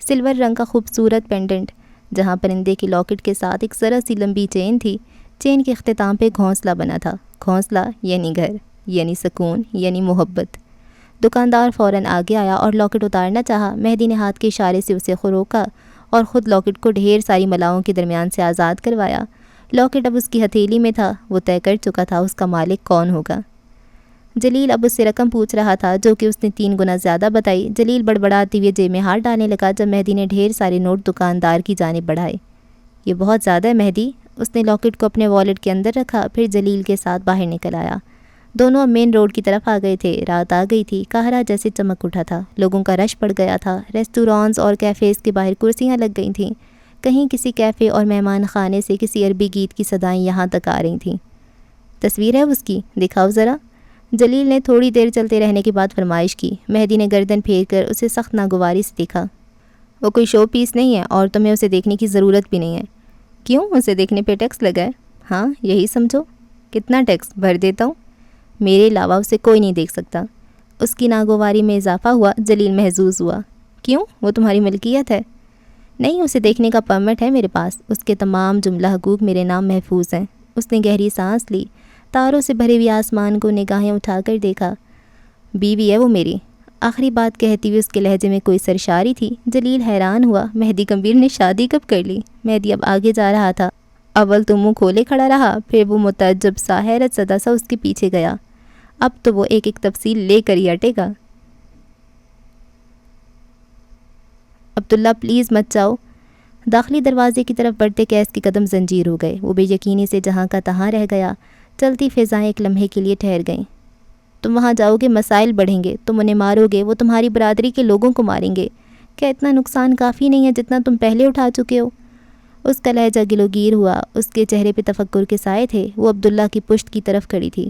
سلور رنگ کا خوبصورت پینڈنٹ، جہاں پرندے کے لاکٹ کے ساتھ ایک ذرا سی لمبی چین تھی۔ چین کے اختتام پہ گھونسلہ بنا تھا۔ گھونسلہ یعنی گھر، یعنی سکون، یعنی محبت۔ دکاندار فوراً آگے آیا اور لاکٹ اتارنا چاہا۔ مہدی نے ہاتھ کے اشارے سے اسے روکا اور خود لاکٹ کو ڈھیر ساری ملاؤں کے درمیان سے آزاد کروایا۔ لاکٹ اب اس کی ہتھیلی میں تھا۔ وہ طے کر چکا تھا اس کا مالک کون ہوگا۔ جلیل اب اس سے رقم پوچھ رہا تھا جو کہ اس نے 3 گنا زیادہ بتائی۔ جلیل بڑبڑاتے ہوئے جیب میں ہاتھ ڈالنے لگا جب مہدی نے ڈھیر سارے نوٹ دکاندار کی جانب بڑھائے۔ یہ بہت زیادہ ہے مہدی۔ اس نے لاکٹ کو اپنے والیٹ کے اندر رکھا، پھر جلیل کے ساتھ باہر نکل آیا۔ دونوں اب مین روڈ کی طرف آ گئے تھے۔ رات آ گئی تھی۔ قاہرہ جیسے چمک اٹھا تھا۔ لوگوں کا رش پڑ گیا تھا۔ ریسٹورانز اور کیفیز کے باہر کرسیاں لگ گئی تھیں۔ کہیں کسی کیفے اور مہمان خانے سے کسی عربی گیت کی صدائیں یہاں تک آ رہی تھیں۔ تصویر ہے اس کی، دکھاؤ ذرا۔ جلیل نے تھوڑی دیر چلتے رہنے کے بعد فرمائش کی۔ مہدی نے گردن پھیر کر اسے سخت ناگواری سے دیکھا۔ وہ کوئی شو پیس نہیں ہے اور تمہیں اسے دیکھنے کی ضرورت بھی نہیں ہے۔ کیوں؟ اسے دیکھنے پہ ٹیکس لگا ہے؟ ہاں، یہی سمجھو۔ کتنا ٹیکس بھر دیتا ہوں؟ میرے علاوہ اسے کوئی نہیں دیکھ سکتا۔ اس کی ناگواری میں اضافہ ہوا۔ جلیل محظوظ ہوا۔ کیوں؟ وہ تمہاری ملکیت ہے؟ نہیں، اسے دیکھنے کا پرمٹ ہے میرے پاس۔ اس کے تمام جملہ حقوق میرے نام محفوظ ہیں۔ اس نے گہری سانس لی، تاروں سے بھرے ہوئے آسمان کو نگاہیں اٹھا کر دیکھا۔ بیوی ہے وہ میری۔ آخری بات کہتی ہوئے اس کے لہجے میں کوئی سرشاری تھی۔ جلیل حیران ہوا۔ مہدی گمبھیر نے شادی کب کر لی؟ مہدی اب آگے جا رہا تھا۔ اول تو منہ کھولے کھڑا رہا، پھر وہ متعجب سا، حیرت زدہ سا اس کے پیچھے گیا۔ اب تو وہ ایک ایک تفصیل لے کر ہی ہٹے گا۔ عبداللہ پلیز مت جاؤ۔ داخلی دروازے کی طرف بڑھتے کیس کے قدم زنجیر ہو گئے۔ وہ بے یقینی سے جہاں کا تہاں رہ گیا۔ چلتی فضائیں ایک لمحے کے لیے ٹھہر گئیں۔ تم وہاں جاؤ گے، مسائل بڑھیں گے، تم انہیں مارو گے، وہ تمہاری برادری کے لوگوں کو ماریں گے۔ کیا اتنا نقصان کافی نہیں ہے جتنا تم پہلے اٹھا چکے ہو؟ اس کا لہجہ گلوگیر ہوا۔ اس کے چہرے پہ تفکر کے سائے تھے۔ وہ عبداللہ کی پشت کی طرف کھڑی تھی۔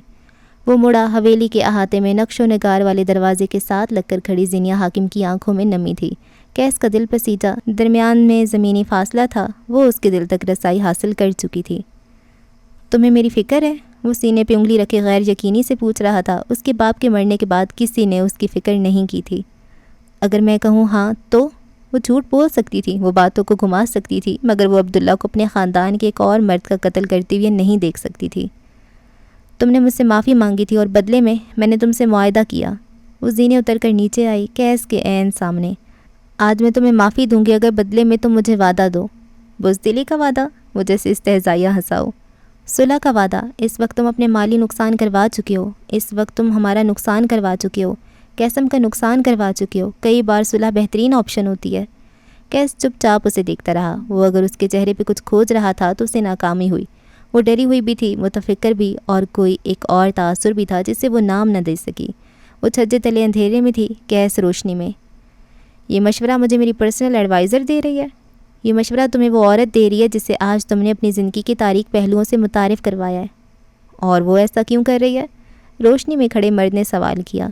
وہ مڑا۔ حویلی کے احاطے میں نقش و نگار والے دروازے کے ساتھ لگ کر کھڑی زینیا حاکم کی آنکھوں میں نمی تھی۔ کیس کا دل پسیجا۔ درمیان میں زمینی فاصلہ تھا۔ وہ اس کے دل تک رسائی حاصل کر چکی تھی۔ تمہیں میری فکر ہے؟ وہ سینے پہ انگلی رکھے غیر یقینی سے پوچھ رہا تھا۔ اس کے باپ کے مرنے کے بعد کسی نے اس کی فکر نہیں کی تھی۔ اگر میں کہوں ہاں تو؟ وہ جھوٹ بول سکتی تھی، وہ باتوں کو گھما سکتی تھی، مگر وہ عبداللہ کو اپنے خاندان کے ایک اور مرد کا قتل کرتے ہوئے نہیں دیکھ سکتی تھی۔ تم نے مجھ سے معافی مانگی تھی اور بدلے میں نے تم سے معاہدہ کیا۔ وہ زینے اتر کر نیچے آئی، کیس کے عین سامنے۔ آج میں تمہیں معافی دوں گی اگر بدلے میں تم مجھے وعدہ دو۔ بزدلی کا وعدہ؟ وہ جیسے استہزائیہ ہنساؤ۔ صلح کا وعدہ؟ اس وقت تم اپنے مالی نقصان کروا چکے ہو۔ اس وقت تم ہمارا نقصان کروا چکے ہو، قسم کا نقصان کروا چکے ہو۔ کئی بار صلح بہترین آپشن ہوتی ہے۔ کیس چپ چاپ اسے دیکھتا رہا۔ وہ اگر اس کے چہرے پہ کچھ کھوج رہا تھا تو اسے ناکامی ہوئی۔ وہ ڈری ہوئی بھی تھی، متفکر بھی، اور کوئی ایک اور تاثر بھی تھا جسے وہ نام نہ دے سکی۔ وہ چھجے تلے اندھیرے میں تھی، کیس روشنی میں۔ یہ مشورہ مجھے میری پرسنل ایڈوائزر دے رہی ہے؟ یہ مشورہ تمہیں وہ عورت دے رہی ہے جسے آج تم نے اپنی زندگی کے تاریک پہلوؤں سے متعارف کروایا ہے؟ اور وہ ایسا کیوں کر رہی ہے؟ روشنی میں کھڑے مرد نے سوال کیا۔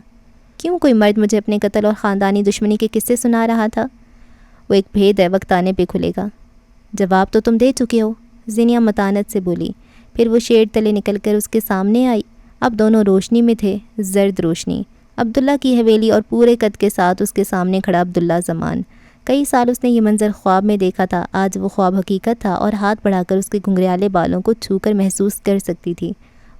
کیوں کوئی مرد مجھے اپنے قتل اور خاندانی دشمنی کے قصے سنا رہا تھا؟ وہ ایک بھید ہے، وقت آنے پہ کھلے گا۔ جواب تو تم دے چکے ہو، زینیا متانت سے بولی۔ پھر وہ شیڈ تلے نکل کر اس کے سامنے آئی۔ اب دونوں روشنی میں تھے، زرد روشنی۔ عبداللہ کی حویلی اور پورے قد کے ساتھ اس کے سامنے کھڑا عبداللہ زمان۔ کئی سال اس نے یہ منظر خواب میں دیکھا تھا، آج وہ خواب حقیقت تھا اور ہاتھ بڑھا کر اس کے گھنگریالے بالوں کو چھو کر محسوس کر سکتی تھی،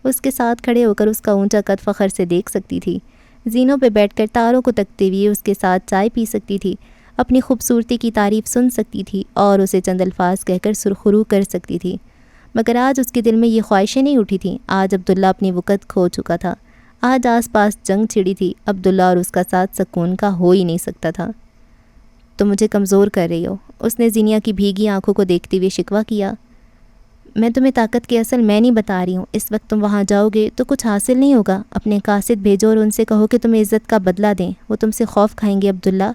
اس کے ساتھ کھڑے ہو کر اس کا اونچا قد فخر سے دیکھ سکتی تھی، زینوں پہ بیٹھ کر تاروں کو تکتے ہوئے اس کے ساتھ چائے پی سکتی تھی، اپنی خوبصورتی کی تعریف سن سکتی تھی اور اسے چند الفاظ کہہ کر سرخرو کر سکتی تھی۔ مگر آج اس کے دل میں یہ خواہشیں نہیں اٹھی تھیں، آج عبداللہ اپنی وقت کھو چکا تھا، آج آس پاس جنگ چھڑی تھی، عبداللہ اور اس کا ساتھ سکون کا ہو ہی نہیں سکتا تھا۔ تم مجھے کمزور کر رہی ہو، اس نے زینیا کی بھیگی آنکھوں کو دیکھتے ہوئے شکوہ کیا۔ میں تمہیں طاقت کی اصل میں نہیں بتا رہی ہوں، اس وقت تم وہاں جاؤ گے تو کچھ حاصل نہیں ہوگا، اپنے قاصد بھیجو اور ان سے کہو کہ تمہیں عزت کا بدلہ دیں، وہ تم سے خوف کھائیں گے عبداللہ،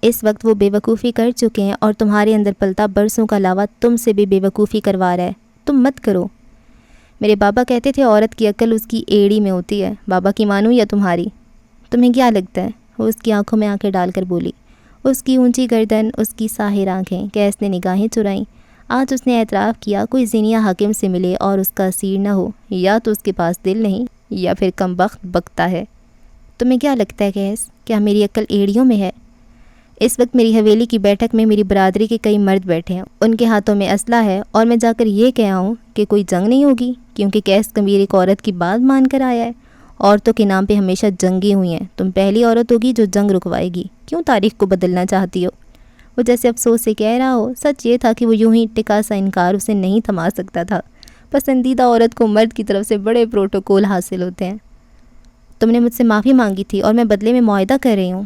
اس وقت وہ بے وقوفی کر چکے ہیں اور تمہارے اندر پلتا برسوں کا لاوا تم سے بھی بے وقوفی کروا رہا ہے، تم مت کرو۔ میرے بابا کہتے تھے عورت کی عقل اس کی ایڑی میں ہوتی ہے، بابا کی مانوں یا تمہاری؟ تمہیں کیا لگتا ہے؟ وہ اس کی آنکھوں میں آنکھیں ڈال کر بولی، اس کی اونچی گردن، اس کی ساحر آنکھیں، کیس نے نگاہیں چرائیں۔ آج اس نے اعتراف کیا کوئی زینیا حاکم سے ملے اور اس کا اسیر نہ ہو، یا تو اس کے پاس دل نہیں یا پھر کم بخت بکتا ہے۔ تمہیں کیا لگتا ہے کیس، کیا میری عقل ایڑیوں میں ہے؟ اس وقت میری حویلی کی بیٹھک میں میری برادری کے کئی مرد بیٹھے ہیں، ان کے ہاتھوں میں اسلحہ ہے اور میں جا کر یہ کہہ آؤں کہ کوئی جنگ نہیں ہوگی، کیونکہ کیس کبیر ایک عورت کی بات مان کر آیا ہے۔ عورتوں کے نام پہ ہمیشہ جنگیں ہوئی ہیں، تم پہلی عورت ہوگی جو جنگ رکوائے گی، کیوں تاریخ کو بدلنا چاہتی ہو؟ وہ جیسے افسوس سے کہہ رہا ہو، سچ یہ تھا کہ وہ یوں ہی ٹکا سا انکار اسے نہیں تھما سکتا تھا۔ پسندیدہ عورت کو مرد کی طرف سے بڑے پروٹوکول حاصل ہوتے ہیں۔ تم نے مجھ سے معافی مانگی تھی اور میں بدلے میں معاہدہ کر رہی ہوں۔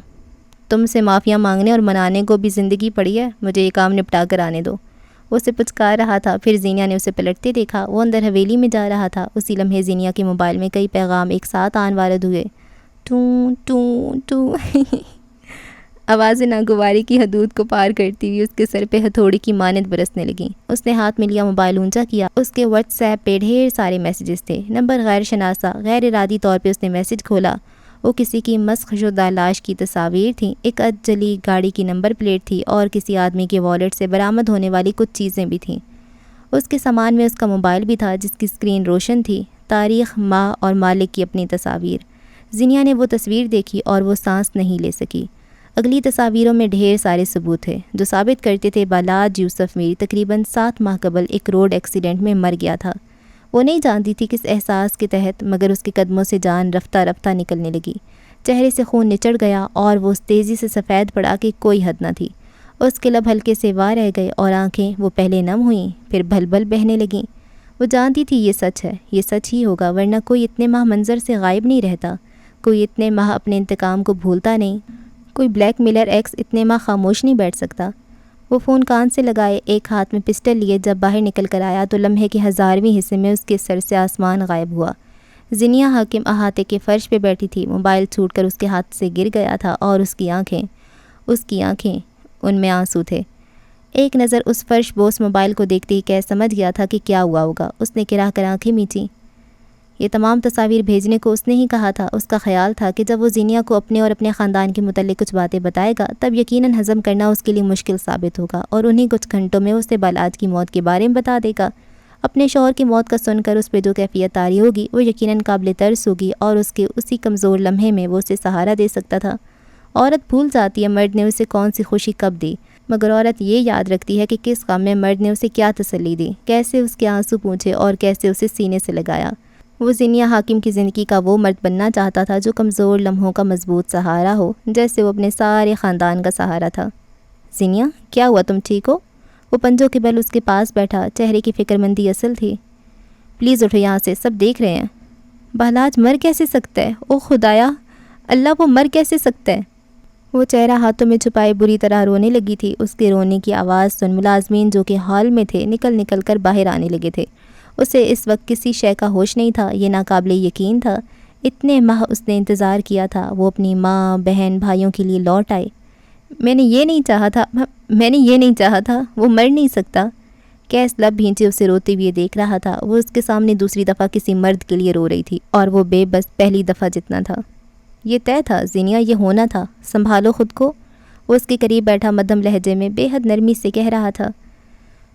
تم سے معافیاں مانگنے اور منانے کو بھی زندگی پڑی ہے، مجھے یہ کام نپٹا کر آنے دو۔ وہ اسے پچکار رہا تھا، پھر زینیا نے اسے پلٹتے دیکھا، وہ اندر حویلی میں جا رہا تھا۔ اسی لمحے زینیا کے موبائل میں کئی پیغام ایک ساتھ آن وارد ہوئے، ٹوں ٹوں ٹوں آوازیں ناگواری کی حدود کو پار کرتی ہوئی اس کے سر پہ ہتھوڑی کی مانند برسنے لگیں۔ اس نے ہاتھ میں لیا موبائل اونچا کیا، اس کے واٹس ایپ پہ ڈھیر سارے میسیجز تھے، نمبر غیر شناسا۔ غیر ارادی طور پہ اس نے میسیج کھولا، وہ کسی کی مسخ شدہ لاش کی تصاویر تھیں، ایک جلی گاڑی کی نمبر پلیٹ تھی اور کسی آدمی کے والیٹ سے برآمد ہونے والی کچھ چیزیں بھی تھیں۔ اس کے سامان میں اس کا موبائل بھی تھا جس کی اسکرین روشن تھی، تاریخ، ماہ اور مالک کی اپنی تصاویر۔ زینیا نے وہ تصویر دیکھی اور وہ سانس نہیں لے سکی۔ اگلی تصاویروں میں ڈھیر سارے ثبوت تھے جو ثابت کرتے تھے بالاج یوسف میر تقریباً 7 ماہ قبل ایک روڈ ایکسیڈنٹ میں مر گیا تھا۔ وہ نہیں جانتی تھی کس احساس کے تحت، مگر اس کے قدموں سے جان رفتہ رفتہ نکلنے لگی، چہرے سے خون نچڑ گیا اور وہ اس تیزی سے سفید پڑا کہ کوئی حد نہ تھی۔ اس کے لب ہلکے سے وا رہ گئے اور آنکھیں وہ پہلے نم ہوئیں پھر بھل بھل بہنے لگیں۔ وہ جانتی تھی یہ سچ ہے، یہ سچ ہی ہوگا، ورنہ کوئی اتنے ماہ منظر سے غائب نہیں رہتا، کوئی اتنے ماہ اپنے انتقام کو بھولتا نہیں، کوئی بلیک میلر ایکس اتنے ماہ خاموش نہیں بیٹھ سکتا۔ وہ فون کان سے لگائے، ایک ہاتھ میں پسٹل لیے جب باہر نکل کر آیا تو لمحے کے 1000ویں حصے میں اس کے سر سے آسمان غائب ہوا۔ زینیا حاکم احاطے کے فرش پہ بیٹھی تھی، موبائل چھوٹ کر اس کے ہاتھ سے گر گیا تھا اور اس کی آنکھیں ان میں آنسو تھے۔ ایک نظر اس فرش بوس موبائل کو دیکھتے ہی کیس سمجھ گیا تھا کہ کیا ہوا ہوگا۔ اس نے گرا کر آنکھیں میچیں۔ یہ تمام تصاویر بھیجنے کو اس نے ہی کہا تھا۔ اس کا خیال تھا کہ جب وہ زینیا کو اپنے اور اپنے خاندان کے متعلق کچھ باتیں بتائے گا تب یقیناً ہضم کرنا اس کے لیے مشکل ثابت ہوگا، اور انہی کچھ گھنٹوں میں اسے بالاج کی موت کے بارے میں بتا دے گا۔ اپنے شوہر کی موت کا سن کر اس پہ جو کیفیت طاری ہوگی وہ یقیناً قابل ترس ہوگی، اور اس کے اسی کمزور لمحے میں وہ اسے سہارا دے سکتا تھا۔ عورت بھول جاتی ہے مرد نے اسے کون سی خوشی کب دی، مگر عورت یہ یاد رکھتی ہے کہ کس غم میں مرد نے اسے کیا تسلی دی، کیسے اس کے آنسو پونچھے اور کیسے اسے سینے سے لگایا۔ وہ زینیا حاکم کی زندگی کا وہ مرد بننا چاہتا تھا جو کمزور لمحوں کا مضبوط سہارا ہو، جیسے وہ اپنے سارے خاندان کا سہارا تھا۔ زینیا، کیا ہوا، تم ٹھیک ہو؟ وہ پنجوں کے بل اس کے پاس بیٹھا، چہرے کی فکر مندی اصل تھی۔ پلیز اٹھو یہاں سے، سب دیکھ رہے ہیں۔ بالاج مر کیسے سکتا ہے؟ او خدایا، اللہ، وہ مر کیسے سکتا ہے؟ وہ چہرہ ہاتھوں میں چھپائے بری طرح رونے لگی تھی۔ اس کے رونے کی آواز سن ملازمین جو کہ ہال میں تھے نکل کر باہر آنے لگے تھے۔ اسے اس وقت کسی شے کا ہوش نہیں تھا، یہ ناقابل یقین تھا۔ اتنے ماہ اس نے انتظار کیا تھا، وہ اپنی ماں، بہن، بھائیوں کے لیے لوٹ آئے۔ میں نے یہ نہیں چاہا تھا، وہ مر نہیں سکتا۔ کیس لب بھینچے اسے روتے ہوئے دیکھ رہا تھا۔ وہ اس کے سامنے دوسری دفعہ کسی مرد کے لیے رو رہی تھی، اور وہ بے بس پہلی دفعہ جتنا تھا۔ یہ طے تھا زینیا، یہ ہونا تھا، سنبھالو خود کو۔ وہ اس کے قریب بیٹھا مدھم لہجے میں بے حد نرمی سے کہہ رہا تھا،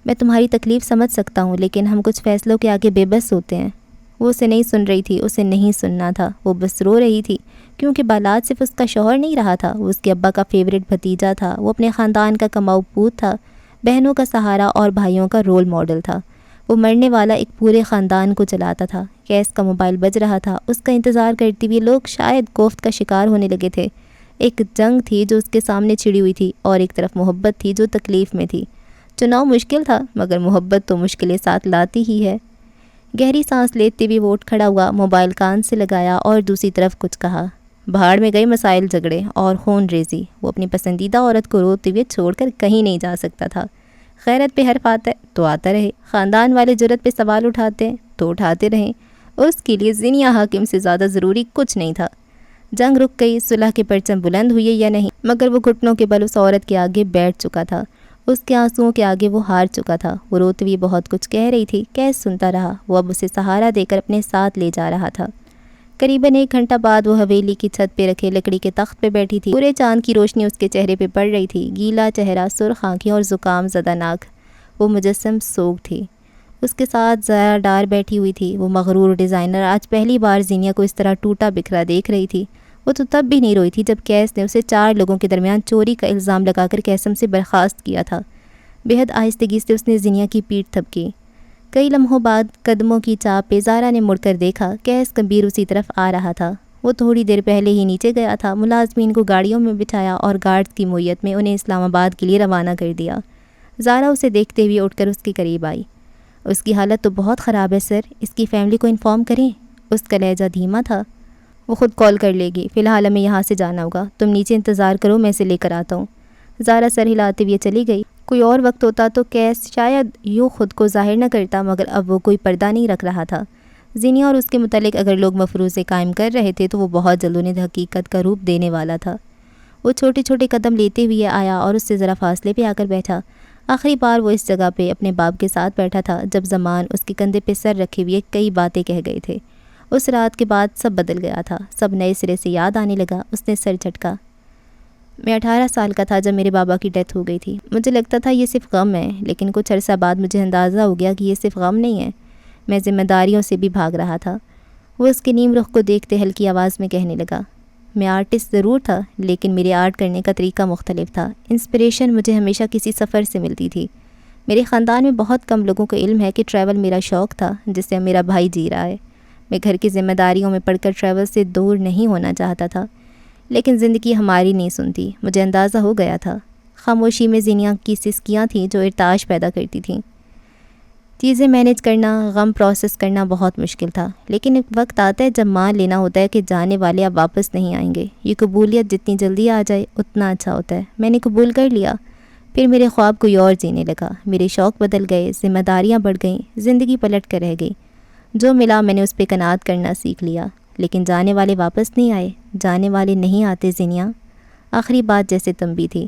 میں تمہاری تکلیف سمجھ سکتا ہوں، لیکن ہم کچھ فیصلوں کے آگے بے بس ہوتے ہیں۔ وہ اسے نہیں سن رہی تھی، اسے نہیں سننا تھا، وہ بس رو رہی تھی۔ کیونکہ بالاد صرف اس کا شوہر نہیں رہا تھا، وہ اس کے ابا کا فیورٹ بھتیجا تھا، وہ اپنے خاندان کا کماؤ پوت تھا، بہنوں کا سہارا اور بھائیوں کا رول ماڈل تھا۔ وہ مرنے والا ایک پورے خاندان کو چلاتا تھا۔ کیس کا موبائل بج رہا تھا، اس کا انتظار کرتے ہوئے لوگ شاید کوفت کا شکار ہونے لگے تھے۔ ایک جنگ تھی جو اس کے سامنے چھڑی ہوئی تھی، اور ایک طرف محبت تھی جو تکلیف میں تھی۔ چناؤ مشکل تھا، مگر محبت تو مشکلیں ساتھ لاتی ہی ہے۔ گہری سانس لیتے ہوئے وہ اٹھ کھڑا ہوا، موبائل کان سے لگایا اور دوسری طرف کچھ کہا۔ بھاڑ میں گئے مسائل، جھگڑے اور خون ریزی۔ وہ اپنی پسندیدہ عورت کو روتے ہوئے چھوڑ کر کہیں نہیں جا سکتا تھا۔ خیرت پہ حرف آتا ہے تو آتا رہے، خاندان والے جرت پہ سوال اٹھاتے ہیں تو اٹھاتے رہیں۔ اس کے لیے زینیا حاکم سے زیادہ ضروری کچھ نہیں تھا۔ جنگ رک گئی، صلح کے پرچم بلند ہوئے یا نہیں، مگر وہ گھٹنوں کے بل اس عورت کے آگے بیٹھ چکا تھا۔ اس کے آنسوؤں کے آگے وہ ہار چکا تھا۔ وہ روتے ہوئے بہت کچھ کہہ رہی تھی، کیس سنتا رہا۔ وہ اب اسے سہارا دے کر اپنے ساتھ لے جا رہا تھا۔ قریباً 1 گھنٹہ بعد وہ حویلی کی چھت پہ رکھے لکڑی کے تخت پہ بیٹھی تھی۔ پورے چاند کی روشنی اس کے چہرے پہ پڑ رہی تھی، گیلا چہرہ، سرخ آنکھیں اور زکام زدہ ناک۔ وہ مجسم سوگ تھی۔ اس کے ساتھ ضائع ڈار بیٹھی ہوئی تھی۔ وہ مغرور ڈیزائنر آج پہلی بار زینیا کو اس طرح ٹوٹا بکھرا دیکھ رہی تھی۔ وہ تو تب بھی نہیں روئی تھی جب کیس نے اسے 4 لوگوں کے درمیان چوری کا الزام لگا کر قسم سے برخاست کیا تھا۔ بے حد آہستگی سے اس نے زینیا کی پیٹھ تھپکی۔ کئی لمحوں بعد قدموں کی چاپ پہ زارا نے مڑ کر دیکھا، کیس کبیر اسی طرف آ رہا تھا۔ وہ تھوڑی دیر پہلے ہی نیچے گیا تھا، ملازمین کو گاڑیوں میں بٹھایا اور گارڈز کی معیت میں انہیں اسلام آباد کے لیے روانہ کر دیا۔ زارا اسے دیکھتے ہوئے اٹھ کر اس کے قریب آئی۔ اس کی حالت تو بہت خراب ہے سر، اس کی فیملی کو انفارم کریں؟ اس کا لہجہ دھیما تھا۔ وہ خود کال کر لے گی، فی الحال ہمیں یہاں سے جانا ہوگا، تم نیچے انتظار کرو، میں اسے لے کر آتا ہوں۔ زارا سر ہلاتے ہوئے چلی گئی۔ کوئی اور وقت ہوتا تو کیس شاید یوں خود کو ظاہر نہ کرتا، مگر اب وہ کوئی پردہ نہیں رکھ رہا تھا۔ زینیا اور اس کے متعلق اگر لوگ مفروضے قائم کر رہے تھے تو وہ بہت جلد انہیں حقیقت کا روپ دینے والا تھا۔ وہ چھوٹے چھوٹے قدم لیتے ہوئے آیا اور اس سے ذرا فاصلے پہ آ کر بیٹھا۔ آخری بار وہ اس جگہ پہ اپنے باپ کے ساتھ بیٹھا تھا جب زمان اس کے کندھے پہ سر رکھے ہوئے کئی باتیں کہہ گئے تھے۔ اس رات کے بعد سب بدل گیا تھا، سب نئے سرے سے یاد آنے لگا۔ اس نے سر جھٹکا۔ میں 18 سال کا تھا جب میرے بابا کی ڈیتھ ہو گئی تھی۔ مجھے لگتا تھا یہ صرف غم ہے، لیکن کچھ عرصہ بعد مجھے اندازہ ہو گیا کہ یہ صرف غم نہیں ہے، میں ذمہ داریوں سے بھی بھاگ رہا تھا۔ وہ اس کے نیم رخ کو دیکھتے ہلکی آواز میں کہنے لگا، میں آرٹسٹ ضرور تھا، لیکن میرے آرٹ کرنے کا طریقہ مختلف تھا۔ انسپریشن مجھے ہمیشہ کسی سفر سے ملتی تھی۔ میرے خاندان میں بہت کم لوگوں کو علم ہے کہ ٹریول میرا شوق تھا، جس سے میرا بھائی جی رہا ہے۔ میں گھر کی ذمہ داریوں میں پڑھ کر ٹریول سے دور نہیں ہونا چاہتا تھا، لیکن زندگی ہماری نہیں سنتی۔ مجھے اندازہ ہو گیا تھا۔ خاموشی میں زینیا کی سسکیاں تھیں جو ارتعاش پیدا کرتی تھیں۔ چیزیں مینیج کرنا، غم پروسیس کرنا بہت مشکل تھا، لیکن ایک وقت آتا ہے جب مان لینا ہوتا ہے کہ جانے والے اب واپس نہیں آئیں گے۔ یہ قبولیت جتنی جلدی آ جائے اتنا اچھا ہوتا ہے۔ میں نے قبول کر لیا۔ پھر میرے خواب کوئی اور جینے لگا، میرے شوق بدل گئے، ذمہ داریاں بڑھ گئیں، زندگی پلٹ کر رہ گئی۔ جو ملا میں نے اس پہ قناعت کرنا سیکھ لیا، لیکن جانے والے واپس نہیں آئے، جانے والے نہیں آتے زینیا۔ آخری بات جیسے تنبیہ تھی۔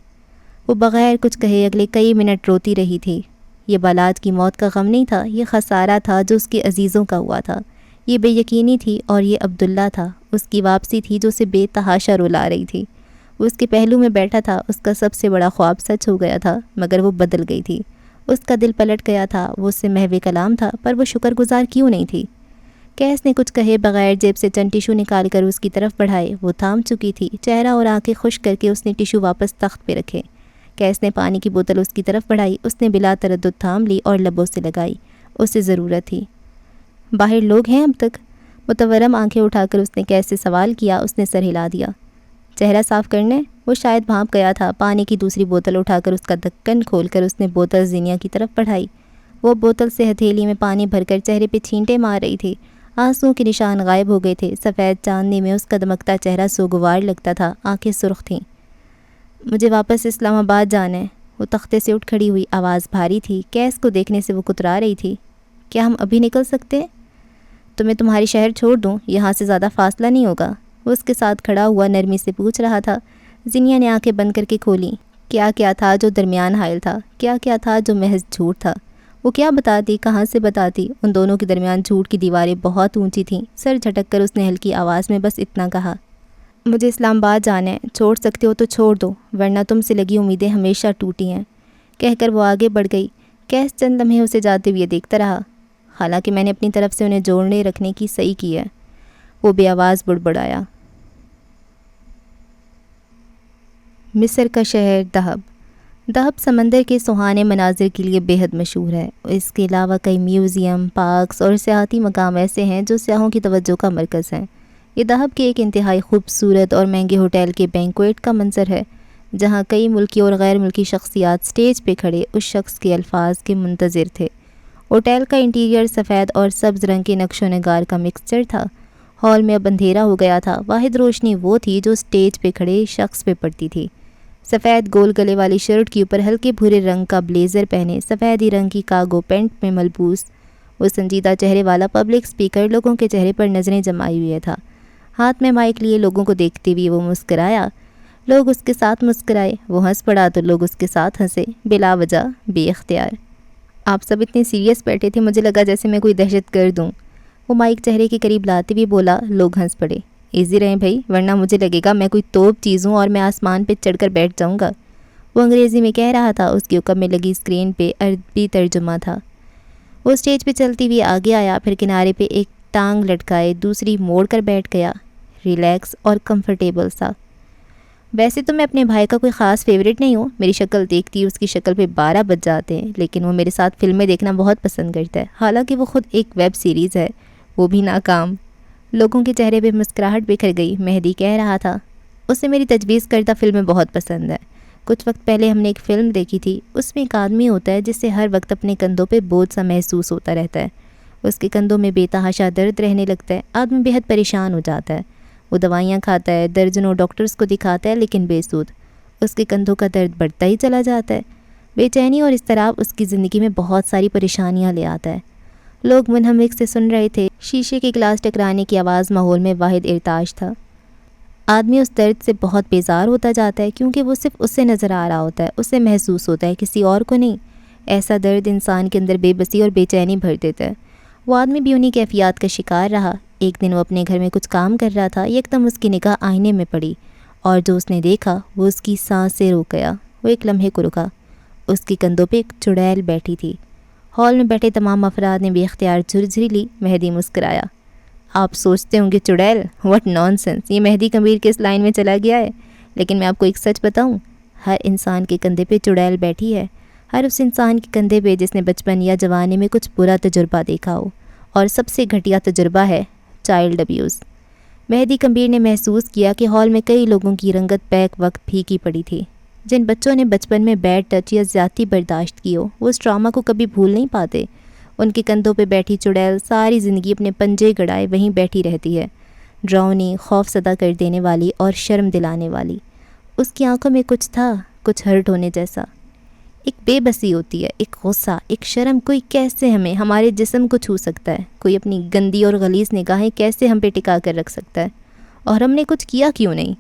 وہ بغیر کچھ کہے اگلے کئی منٹ روتی رہی تھی۔ یہ بالاد کی موت کا غم نہیں تھا، یہ خسارہ تھا جو اس کے عزیزوں کا ہوا تھا۔ یہ بے یقینی تھی، اور یہ عبداللہ تھا، اس کی واپسی تھی جو اسے بے تحاشا رلا رہی تھی۔ وہ اس کے پہلو میں بیٹھا تھا، اس کا سب سے بڑا خواب سچ ہو گیا تھا، مگر وہ بدل گئی تھی۔ اس کا دل پلٹ گیا تھا، وہ اس سے محو کلام تھا، پر وہ شکر گزار کیوں نہیں تھی؟ کیس نے کچھ کہے بغیر جیب سے چند ٹیشو نکال کر اس کی طرف بڑھائے۔ وہ تھام چکی تھی، چہرہ اور آنکھیں خشک کر کے اس نے ٹیشو واپس تخت پہ رکھے۔ کیس نے پانی کی بوتل اس کی طرف بڑھائی، اس نے بلا تردد تھام لی اور لبوں سے لگائی۔ اسے ضرورت تھی۔ باہر لوگ ہیں اب تک؟ متورم آنکھیں اٹھا کر اس نے کیس سے سوال کیا۔ اس نے سر ہلا دیا۔ چہرہ صاف کرنے؟ وہ شاید بھانپ گیا تھا۔ پانی کی دوسری بوتل اٹھا کر اس کا ڈھکن کھول کر اس نے بوتل زینیا کی طرف بڑھائی۔ وہ بوتل سے ہتھیلی میں پانی بھر کر چہرے پہ چھینٹے مار رہی تھی۔ آنسوؤں کے نشان غائب ہو گئے تھے۔ سفید چاندنی میں اس کا دمکتا چہرہ سوگوار لگتا تھا، آنکھیں سرخ تھیں۔ مجھے واپس اسلام آباد جانا ہے۔ وہ تختے سے اٹھ کھڑی ہوئی، آواز بھاری تھی۔ کیس کو دیکھنے سے وہ کترا رہی تھی۔ کیا ہم ابھی نکل سکتے؟ تو میں تمہاری شہر چھوڑ دوں؟ یہاں سے زیادہ فاصلہ نہیں ہوگا۔ وہ اس کے ساتھ کھڑا ہوا نرمی سے پوچھ رہا تھا۔ زینیا نے آنکھیں بند کر کے کھولیں۔ کیا کیا تھا جو درمیان حائل تھا؟ کیا کیا تھا جو محض جھوٹ تھا؟ وہ کیا بتاتی، کہاں سے بتاتی؟ ان دونوں کے درمیان جھوٹ کی دیواریں بہت اونچی تھیں۔ سر جھٹک کر اس نے ہلکی آواز میں بس اتنا کہا، مجھے اسلام آباد جانا ہے، چھوڑ سکتے ہو تو چھوڑ دو، ورنہ تم سے لگی امیدیں ہمیشہ ٹوٹی ہیں۔ کہہ کر وہ آگے بڑھ گئی۔ کیس چند لمحے اسے جاتے ہوئے دیکھتا رہا۔ حالانکہ میں نے اپنی طرف سے انہیں جوڑنے رکھنے کی صحیح کی ہے، وہ بے آواز بڑبڑایا۔ مصر کا شہر دہب۔ دہب سمندر کے سہانے مناظر کے لیے بیحد مشہور ہے۔ اس کے علاوہ کئی میوزیم، پارکس اور سیاحتی مقام ایسے ہیں جو سیاحوں کی توجہ کا مرکز ہیں۔ یہ دہب کے ایک انتہائی خوبصورت اور مہنگے ہوٹل کے بینکویٹ کا منظر ہے، جہاں کئی ملکی اور غیر ملکی شخصیات سٹیج پہ کھڑے اس شخص کے الفاظ کے منتظر تھے۔ ہوٹل کا انٹیریئر سفید اور سبز رنگ کے نقش و نگار کا مکسچر تھا۔ ہال میں اب اندھیرا ہو گیا تھا، واحد روشنی وہ تھی جو سٹیج پہ کھڑے شخص پہ پڑتی تھی۔ سفید گول گلے والی شرٹ کے اوپر ہلکے بھورے رنگ کا بلیزر پہنے، سفید ہی رنگ کی کارگو پینٹ میں ملبوس وہ سنجیدہ چہرے والا پبلک سپیکر لوگوں کے چہرے پر نظریں جمائے ہوئے تھا۔ ہاتھ میں مائک لیے لوگوں کو دیکھتے ہوئے وہ مسکرایا، لوگ اس کے ساتھ مسکرائے، وہ ہنس پڑا تو لوگ اس کے ساتھ ہنسے، بلا وجہ، بے اختیار۔ آپ سب اتنے سیریس بیٹھے تھے، مجھے لگا جیسے میں کوئی دہشت گرد ہوں۔ وہ مائک چہرے کے قریب لاتے ہوئے بولا، لوگ ہنس پڑے۔ ایزی رہیں بھائی، ورنہ مجھے لگے گا میں کوئی توپ چیز ہوں اور میں آسمان پہ چڑھ کر بیٹھ جاؤں گا۔ وہ انگریزی میں کہہ رہا تھا، اس کے اوپر میں لگی اسکرین پہ عربی ترجمہ تھا۔ وہ اسٹیج پہ چلتی ہوئی آگے آیا، پھر کنارے پہ ایک ٹانگ لٹکائے دوسری موڑ کر بیٹھ گیا، ریلیکس اور کمفرٹیبل سا۔ ویسے تو میں اپنے بھائی کا کوئی خاص فیوریٹ نہیں ہوں، میری شکل دیکھتی اس کی شکل پہ 12 بج جاتے ہیں، لیکن وہ میرے ساتھ فلمیں دیکھنا بہت پسند کرتا ہے، حالانکہ وہ خود ایک ویب سیریز ہے، وہ بھی ناکام۔ لوگوں کے چہرے پہ مسکراہٹ بکھر گئی۔ مہدی کہہ رہا تھا، اسے میری تجویز کردہ فلمیں بہت پسند ہیں۔ کچھ وقت پہلے ہم نے ایک فلم دیکھی تھی، اس میں ایک آدمی ہوتا ہے جس سے ہر وقت اپنے کندھوں پہ بوجھ سا محسوس ہوتا رہتا ہے، اس کے کندھوں میں بے تحاشا درد رہنے لگتا ہے، آدمی بےحد پریشان ہو جاتا ہے، وہ دوائیاں کھاتا ہے، درجنوں ڈاکٹرز کو دکھاتا ہے، لیکن بے سود، اس کے کندھوں کا درد بڑھتا ہی چلا جاتا ہے۔ بے چینی اور اضطراب اس کی زندگی میں بہت ساری پریشانیاں لے آتا ہے۔ لوگ منہمک سے سن رہے تھے، شیشے کے گلاس ٹکرانے کی آواز ماحول میں واحد ارتعاش تھا۔ آدمی اس درد سے بہت بیزار ہوتا جاتا ہے، کیونکہ وہ صرف اسے نظر آ رہا ہوتا ہے، اسے محسوس ہوتا ہے، کسی اور کو نہیں۔ ایسا درد انسان کے اندر بے بسی اور بے چینی بھر دیتا ہے۔ وہ آدمی بھی انہی کیفیات کا شکار رہا۔ ایک دن وہ اپنے گھر میں کچھ کام کر رہا تھا، یکدم اس کی نگاہ آئینے میں پڑی، اور جو اس نے دیکھا وہ اس کی سانس سے روک گیا۔ وہ ایک لمحے کو رکا، اس کے کندھوں پہ ایک چڑیل بیٹھی تھی۔ ہال میں بیٹھے تمام افراد نے بے اختیار جھرجھری لی۔ مہدی مسکرایا۔ آپ سوچتے ہوں گے چڑیل، واٹ نان سینس، یہ مہدی کبیر کس لائن میں چلا گیا ہے؟ لیکن میں آپ کو ایک سچ بتاؤں، ہر انسان کے کندھے پہ چڑیل بیٹھی ہے، ہر اس انسان کے کندھے پہ جس نے بچپن یا جوانی میں کچھ برا تجربہ دیکھا ہو، اور سب سے گھٹیا تجربہ ہے چائلڈ ابیوز۔ مہدی کبیر نے محسوس کیا کہ ہال میں کئی لوگوں کی رنگت بیک وقت پھیکی پڑی تھی۔ جن بچوں نے بچپن میں بیڈ ٹچ یا زیادتی برداشت کی ہو، وہ اس ٹراما کو کبھی بھول نہیں پاتے۔ ان کے کندھوں پہ بیٹھی چڑیل ساری زندگی اپنے پنجے گڑائے وہیں بیٹھی رہتی ہے، ڈراؤنی، خوف زدہ کر دینے والی اور شرم دلانے والی۔ اس کی آنکھوں میں کچھ تھا، کچھ ہرٹ ہونے جیسا، ایک بے بسی ہوتی ہے، ایک غصہ، ایک شرم۔ کوئی کیسے ہمیں، ہمارے جسم کو چھو سکتا ہے؟ کوئی اپنی گندی اور غلیظ نگاہیں کیسے ہم پہ ٹکا کر رکھ سکتا ہے؟ اور ہم نے کچھ کیا کیوں نہیں؟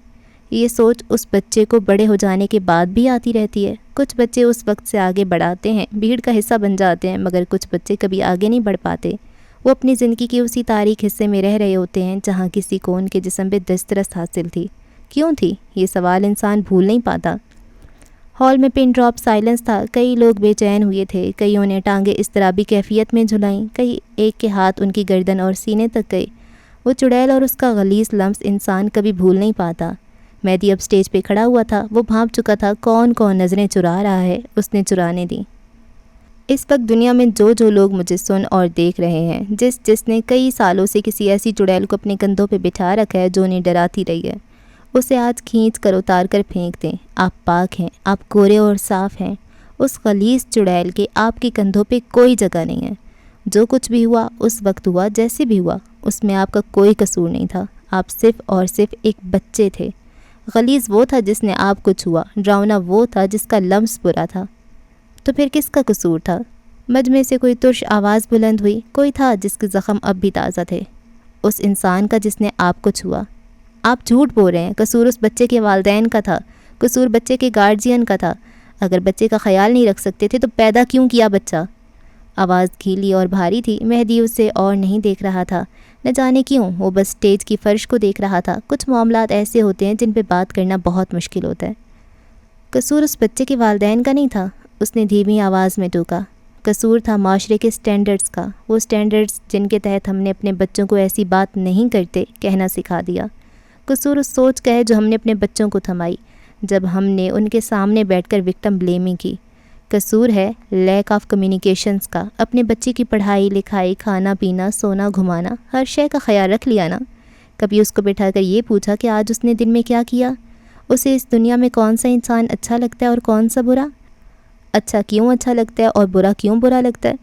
یہ سوچ اس بچے کو بڑے ہو جانے کے بعد بھی آتی رہتی ہے۔ کچھ بچے اس وقت سے آگے بڑھاتے ہیں، بھیڑ کا حصہ بن جاتے ہیں، مگر کچھ بچے کبھی آگے نہیں بڑھ پاتے۔ وہ اپنی زندگی کے اسی تاریک حصے میں رہ رہے ہوتے ہیں جہاں کسی کو ان کے جسم پہ دسترس حاصل تھی۔ کیوں تھی؟ یہ سوال انسان بھول نہیں پاتا۔ ہال میں پن ڈراپ سائلنس تھا۔ کئی لوگ بے چین ہوئے تھے، کئیوں نے ٹانگیں اضطرابی کیفیت میں جھلائیں، کئی ایک کے ہاتھ ان کی گردن اور سینے تک گئے۔ وہ چڑیل اور اس کا غلیظ لمس انسان کبھی بھول نہیں پاتا۔ مہدی اب سٹیج پہ کھڑا ہوا تھا، وہ بھانپ چکا تھا کون کون نظریں چرا رہا ہے، اس نے چرانے دی۔ اس وقت دنیا میں جو لوگ مجھے سن اور دیکھ رہے ہیں، جس نے کئی سالوں سے کسی ایسی چڑیل کو اپنے کندھوں پہ بٹھا رکھا ہے جو انہیں ڈراتی رہی ہے، اسے آج کھینچ کر اتار کر پھینک دیں۔ آپ پاک ہیں، آپ گورے اور صاف ہیں۔ اس غلیظ چڑیل کے آپ کے کندھوں پہ کوئی جگہ نہیں ہے۔ جو کچھ بھی ہوا اس وقت ہوا، جیسے بھی ہوا، اس میں آپ کا کوئی قصور نہیں تھا۔ آپ صرف اور صرف ایک بچے تھے۔ غلیظ وہ تھا جس نے آپ کو چھوا، ڈراؤنا وہ تھا جس کا لمس برا تھا۔ تو پھر کس کا قصور تھا؟ مجمع سے کوئی ترش آواز بلند ہوئی۔ کوئی تھا جس کے زخم اب بھی تازہ تھے، اس انسان کا جس نے آپ کو چھوا۔ آپ جھوٹ بول رہے ہیں، قصور اس بچے کے والدین کا تھا، قصور بچے کے گارجین کا تھا۔ اگر بچے کا خیال نہیں رکھ سکتے تھے تو پیدا کیوں کیا بچہ؟ آواز گھیلی اور بھاری تھی۔ مہدی اسے اور نہیں دیکھ رہا تھا، نہ جانے کیوں، وہ بس سٹیج کی فرش کو دیکھ رہا تھا۔ کچھ معاملات ایسے ہوتے ہیں جن پہ بات کرنا بہت مشکل ہوتا ہے۔ قصور اس بچے کے والدین کا نہیں تھا، اس نے دھیمی آواز میں ٹوکا۔ قصور تھا معاشرے کے سٹینڈرڈز کا، وہ سٹینڈرڈز جن کے تحت ہم نے اپنے بچوں کو ایسی بات نہیں کرتے کہنا سکھا دیا۔ قصور اس سوچ کا ہے جو ہم نے اپنے بچوں کو تھمائی، جب ہم نے ان کے سامنے بیٹھ کر وکٹم بلیمنگ کی۔ قصور ہے لیک آف کمیونیکیشنز کا۔ اپنے بچے کی پڑھائی لکھائی، کھانا پینا، سونا، گھمانا، ہر شے کا خیال رکھ لیا نا؟ کبھی اس کو بٹھا کر یہ پوچھا کہ آج اس نے دن میں کیا کیا؟ اسے اس دنیا میں کون سا انسان اچھا لگتا ہے اور کون سا برا؟ اچھا کیوں اچھا لگتا ہے اور برا کیوں برا لگتا ہے؟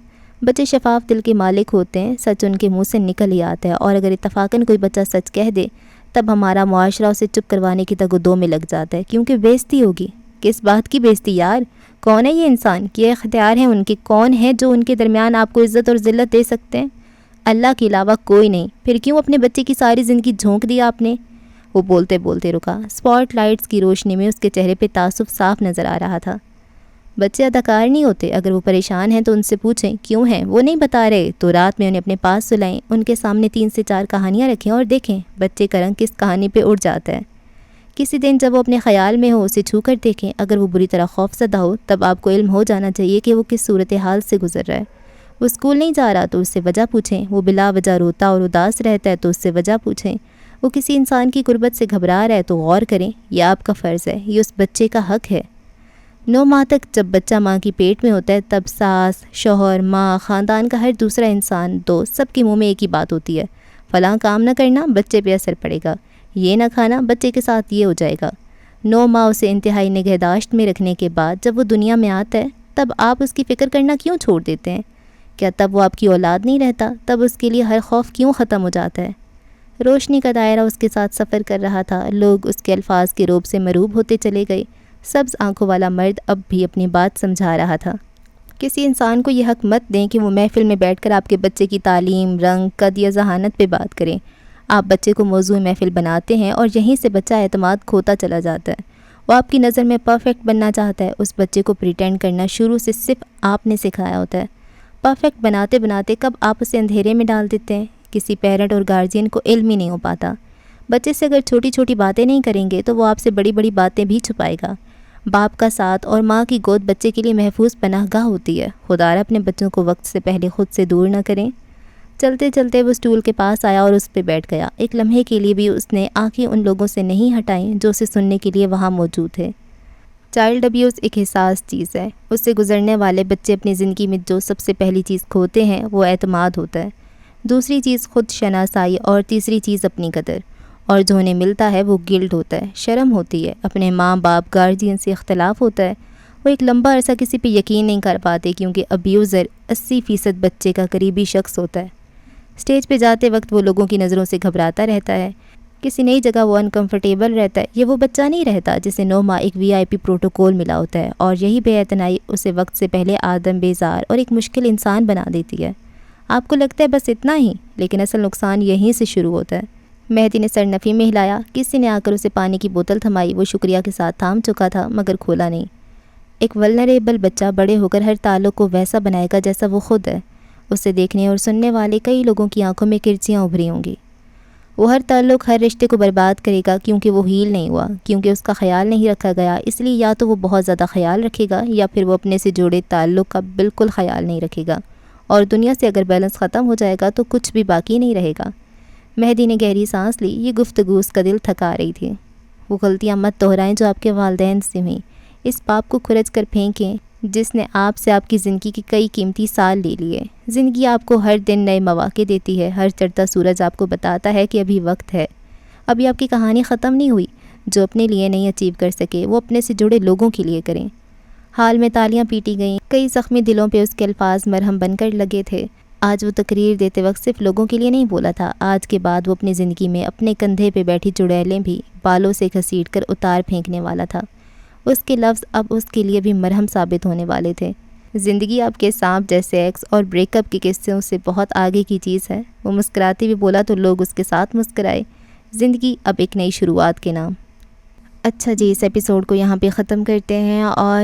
بچے شفاف دل کے مالک ہوتے ہیں، سچ ان کے منہ سے نکل ہی آتا ہے، اور اگر اتفاقاً کوئی بچہ سچ کہہ دے تب ہمارا معاشرہ اسے چپ کروانے کی تگ و دو میں لگ جاتا ہے، کیونکہ بےزتی ہوگی۔ کس بات کی بےزتی یار؟ کون ہے یہ انسان؟ یہ اختیار ہیں ان کے؟ کون ہے جو ان کے درمیان آپ کو عزت اور ذلت دے سکتے ہیں؟ اللہ کے علاوہ کوئی نہیں۔ پھر کیوں اپنے بچے کی ساری زندگی جھونک دی آپ نے؟ وہ بولتے بولتے رکا۔ اسپاٹ لائٹس کی روشنی میں اس کے چہرے پہ تعصب صاف نظر آ رہا تھا۔ بچے اداکار نہیں ہوتے، اگر وہ پریشان ہیں تو ان سے پوچھیں کیوں ہیں، وہ نہیں بتا رہے تو رات میں انہیں اپنے پاس سلائیں، ان کے سامنے 3 سے 4 کہانیاں رکھیں اور دیکھیں بچے کا رنگ کس کہانی پہ اڑ جاتا ہے۔ کسی دن جب وہ اپنے خیال میں ہو اسے چھو کر دیکھیں، اگر وہ بری طرح خوف زدہ ہو تب آپ کو علم ہو جانا چاہیے کہ وہ کس صورتحال سے گزر رہا ہے۔ وہ اسکول نہیں جا رہا تو اس سے وجہ پوچھیں، وہ بلا وجہ روتا اور اداس رہتا ہے تو اس سے وجہ پوچھیں، وہ کسی انسان کی غربت سے گھبرا رہا ہے تو غور کریں، یہ آپ کا فرض ہے، یہ اس بچے کا حق ہے۔ 9 ماہ تک جب بچہ ماں کی پیٹ میں ہوتا ہے تب ساس، شوہر، ماں، خاندان کا ہر دوسرا انسان، دوست، سب کے منہ میں ایک ہی بات ہوتی ہے، فلاں کام نہ کرنا بچے پہ اثر پڑے گا، یہ نہ کھانا بچے کے ساتھ یہ ہو جائے گا۔ 9 ماہ اسے انتہائی نگہداشت میں رکھنے کے بعد جب وہ دنیا میں آتا ہے تب آپ اس کی فکر کرنا کیوں چھوڑ دیتے ہیں؟ کیا تب وہ آپ کی اولاد نہیں رہتا؟ تب اس کے لیے ہر خوف کیوں ختم ہو جاتا ہے؟ روشنی کا دائرہ اس کے ساتھ سفر کر رہا تھا، لوگ اس کے الفاظ کے روب سے مروب ہوتے چلے گئے۔ سبز آنکھوں والا مرد اب بھی اپنی بات سمجھا رہا تھا۔ کسی انسان کو یہ حق مت دیں کہ وہ محفل میں بیٹھ کر آپ کے بچے کی تعلیم، رنگ، قد یا ذہانت پہ بات کریں۔ آپ بچے کو موضوع محفل بناتے ہیں اور یہیں سے بچہ اعتماد کھوتا چلا جاتا ہے۔ وہ آپ کی نظر میں پرفیکٹ بننا چاہتا ہے۔ اس بچے کو پریٹینڈ کرنا شروع سے صرف آپ نے سکھایا ہوتا ہے۔ پرفیکٹ بناتے بناتے کب آپ اسے اندھیرے میں ڈال دیتے ہیں؟ کسی پیرنٹ اور گارجین کو علم ہی نہیں ہو پاتا۔ بچے سے اگر چھوٹی چھوٹی باتیں نہیں کریں گے تو وہ آپ سے بڑی بڑی باتیں بھی چھپائے گا۔ باپ کا ساتھ اور ماں کی گود بچے کے لیے محفوظ پناہ گاہ ہوتی ہے۔ خدارا اپنے بچوں کو وقت سے پہلے خود سے دور نہ کریں۔ چلتے چلتے وہ اسٹول کے پاس آیا اور اس پہ بیٹھ گیا۔ ایک لمحے کے لیے بھی اس نے آنکھیں ان لوگوں سے نہیں ہٹائیں جو اسے سننے کے لیے وہاں موجود تھے۔ چائلڈ ابیوز ایک حساس چیز ہے۔ اس سے گزرنے والے بچے اپنی زندگی میں جو سب سے پہلی چیز کھوتے ہیں وہ اعتماد ہوتا ہے، دوسری چیز خود شناسائی اور تیسری چیز اپنی قدر، اور جو انہیں ملتا ہے وہ گلٹ ہوتا ہے، شرم ہوتی ہے، اپنے ماں باپ گارجین سے اختلاف ہوتا ہے۔ وہ ایک لمبا عرصہ کسی پہ یقین نہیں کر پاتے کیونکہ ابیوزر 80% بچے کا قریبی شخص ہوتا ہے۔ اسٹیج پہ جاتے وقت وہ لوگوں کی نظروں سے گھبراتا رہتا ہے، کسی نئی جگہ وہ انکمفرٹیبل رہتا ہے۔ یہ وہ بچہ نہیں رہتا جسے 9 ماہ ایک VIP پروٹوکول ملا ہوتا ہے، اور یہی بے اعتنائی اسے وقت سے پہلے آدم بیزار اور ایک مشکل انسان بنا دیتی ہے۔ آپ کو لگتا ہے بس اتنا ہی، لیکن اصل نقصان یہیں سے شروع ہوتا ہے۔ مہدی نے سر نفی میں ہلایا، کسی نے آ کر اسے پانی کی بوتل تھمائی، وہ شکریہ کے ساتھ تھام چکا تھا مگر کھولا نہیں۔ ایک ولنریبل بچہ بڑے ہو کر ہر تعلق کو ویسا بنائے گا جیسا وہ خود ہے۔ اسے دیکھنے اور سننے والے کئی لوگوں کی آنکھوں میں کرچیاں ابھری ہوں گی۔ وہ ہر تعلق، ہر رشتے کو برباد کرے گا کیونکہ وہ ہیل نہیں ہوا، کیونکہ اس کا خیال نہیں رکھا گیا۔ اس لیے یا تو وہ بہت زیادہ خیال رکھے گا یا پھر وہ اپنے سے جوڑے تعلق کا بالکل خیال نہیں رکھے گا، اور دنیا سے اگر بیلنس ختم ہو جائے گا تو کچھ بھی باقی نہیں رہے گا۔ مہدی نے گہری سانس لی، یہ گفتگو اس کا دل تھکا رہی تھی۔ وہ غلطیاں مت دہرائیں جو آپ کے والدین سے ہوئیں، اس پاپ کو کھرچ کر پھینکیں جس نے آپ سے آپ کی زندگی کے کئی قیمتی سال لے لیے۔ زندگی آپ کو ہر دن نئے مواقع دیتی ہے، ہر چڑھتا سورج آپ کو بتاتا ہے کہ ابھی وقت ہے، ابھی آپ کی کہانی ختم نہیں ہوئی۔ جو اپنے لیے نہیں اچیو کر سکے وہ اپنے سے جڑے لوگوں کے لیے کریں۔ حال میں تالیاں پیٹی گئیں، کئی زخمی دلوں پہ اس کے الفاظ مرہم بن کر لگے تھے۔ آج وہ تقریر دیتے وقت صرف لوگوں کے لیے نہیں بولا تھا، آج کے بعد وہ اپنی زندگی میں اپنے کندھے پہ بیٹھی چڑیلیں بھی بالوں سے گھسیٹ کر اتار پھینکنے والا تھا۔ اس کے لفظ اب اس کے لیے بھی مرہم ثابت ہونے والے تھے۔ زندگی آپ کے سانپ جیسے ایکس اور بریک اپ کے قصوں سے بہت آگے کی چیز ہے۔ وہ مسکراتے ہوئے بولا تو لوگ اس کے ساتھ مسکرائے۔ زندگی اب ایک نئی شروعات کے نام۔ اچھا جی، اس ایپیسوڈ کو یہاں پہ ختم کرتے ہیں۔ اور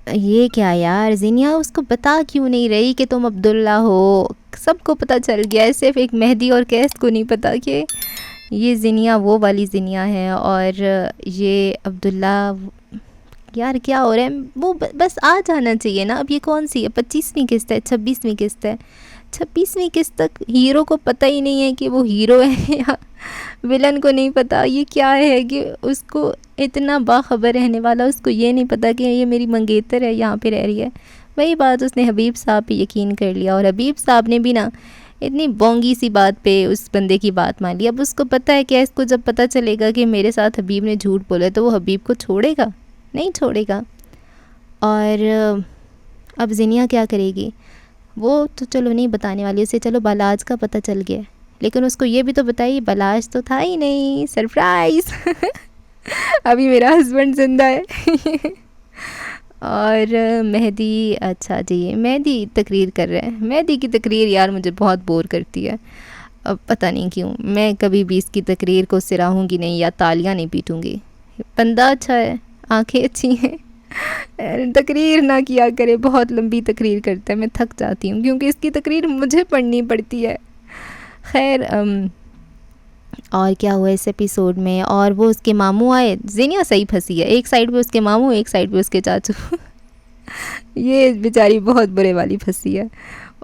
یہ کیا یار، زینیا اس کو بتا کیوں نہیں رہی کہ تم عبداللہ ہو؟ سب کو پتہ چل گیا ہے، صرف ایک مہدی اور کیس کو نہیں پتہ کہ یہ زینیا وہ والی زینیا ہے اور یہ عبداللہ۔ یار کیا ہو رہا ہے؟ وہ بس آ جانا چاہیے نا۔ اب یہ کون سی ہے؟ 25ویں قسط ہے، 26ویں قسط ہے؟ 26ویں قسط تک ہیرو کو پتہ ہی نہیں ہے کہ وہ ہیرو ہے یا ولن کو نہیں پتہ یہ کیا ہے، کہ اس کو اتنا باخبر رہنے والا، اس کو یہ نہیں پتہ کہ یہ میری منگیتر ہے، یہاں پہ رہ رہی ہے۔ وہی بات اس نے حبیب صاحب پہ یقین کر لیا، اور حبیب صاحب نے بھی نا اتنی بونگی سی بات پہ اس بندے کی بات مان لی۔ اب اس کو پتہ ہے کہ اس کو جب پتہ چلے گا کہ میرے ساتھ حبیب نے جھوٹ بولا تو وہ حبیب کو چھوڑے گا؟ نہیں چھوڑے گا۔ اور اب زینیہ کیا کرے گی؟ وہ تو چلو نہیں بتانے والی، اسے چلو بالاج کا پتہ چل گیا، لیکن اس کو یہ بھی تو بتائی بالاج تو تھا ہی نہیں، سرپرائز ابھی میرا ہسبینڈ زندہ ہے۔ اور مہدی، اچھا جی مہدی تقریر کر رہے ہیں۔ مہدی کی تقریر یار مجھے بہت بور کرتی ہے، اب پتہ نہیں کیوں۔ میں کبھی بھی اس کی تقریر کو سراہوں گی نہیں یا تالیاں نہیں پیٹوں گی۔ بندہ اچھا ہے، آنکھیں اچھی ہیں، تقریر نہ کیا کرے، بہت لمبی تقریر کرتا ہے، میں تھک جاتی ہوں کیونکہ اس کی تقریر مجھے پڑھنی پڑتی ہے۔ خیر اور کیا ہوا اس ایپیسوڈ میں؟ اور وہ اس کے ماموں آئے، زینیہ صحیح پھنسی ہے، ایک سائڈ پہ اس کے ماموں، ایک سائڈ پہ اس کے چاچو یہ بیچاری بہت برے والی پھنسی ہے،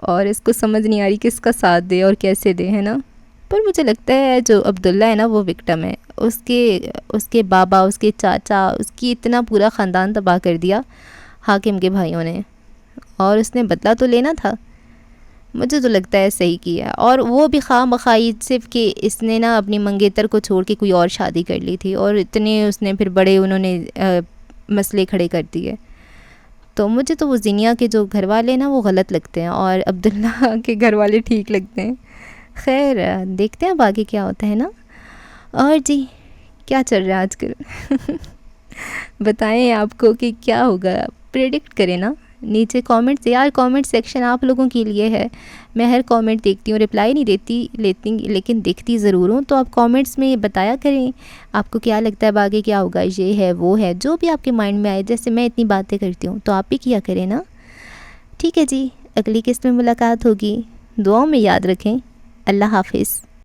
اور اس کو سمجھ نہیں آ رہی کس کا ساتھ دے اور کیسے دے، ہے نا۔ پر مجھے لگتا ہے جو عبداللہ ہے نا وہ وکٹم ہے، اس کے بابا، اس کے چاچا، اس کی اتنا پورا خاندان تباہ کر دیا حاکم کے بھائیوں نے، اور اس نے بدلہ تو لینا تھا۔ مجھے تو لگتا ہے صحیح کیا، اور وہ بھی خواہ مخواہ صرف کہ اس نے نا اپنی منگیتر کو چھوڑ کے کوئی اور شادی کر لی تھی، اور اتنے اس نے پھر بڑے انہوں نے مسئلے کھڑے کر دیے۔ تو مجھے تو وہ زینیہ کے جو گھر والے نا وہ غلط لگتے ہیں، اور عبداللہ کے گھر والے ٹھیک لگتے ہیں۔ خیر دیکھتے ہیں اب آگے کیا ہوتا ہے نا۔ اور جی کیا چل رہا ہے آج کل؟ بتائیں آپ کو کہ کیا ہوگا، پریڈکٹ کریں نا نیچے کامنٹس، یار کامنٹ سیکشن آپ لوگوں کے لیے ہے، میں ہر کامنٹ دیکھتی ہوں، رپلائی نہیں لیتی لیکن دیکھتی ضرور ہوں، تو آپ کامنٹس میں بتایا کریں آپ کو کیا لگتا ہے اب آگے کیا ہوگا، یہ ہے وہ ہے، جو بھی آپ کے مائنڈ میں آئے، جیسے میں اتنی باتیں کرتی ہوں تو آپ بھی کیا کریں نا۔ ٹھیک ہے جی، اگلی قسط میں ملاقات ہوگی، دعاؤں میں یاد رکھیں، اللہ حافظ۔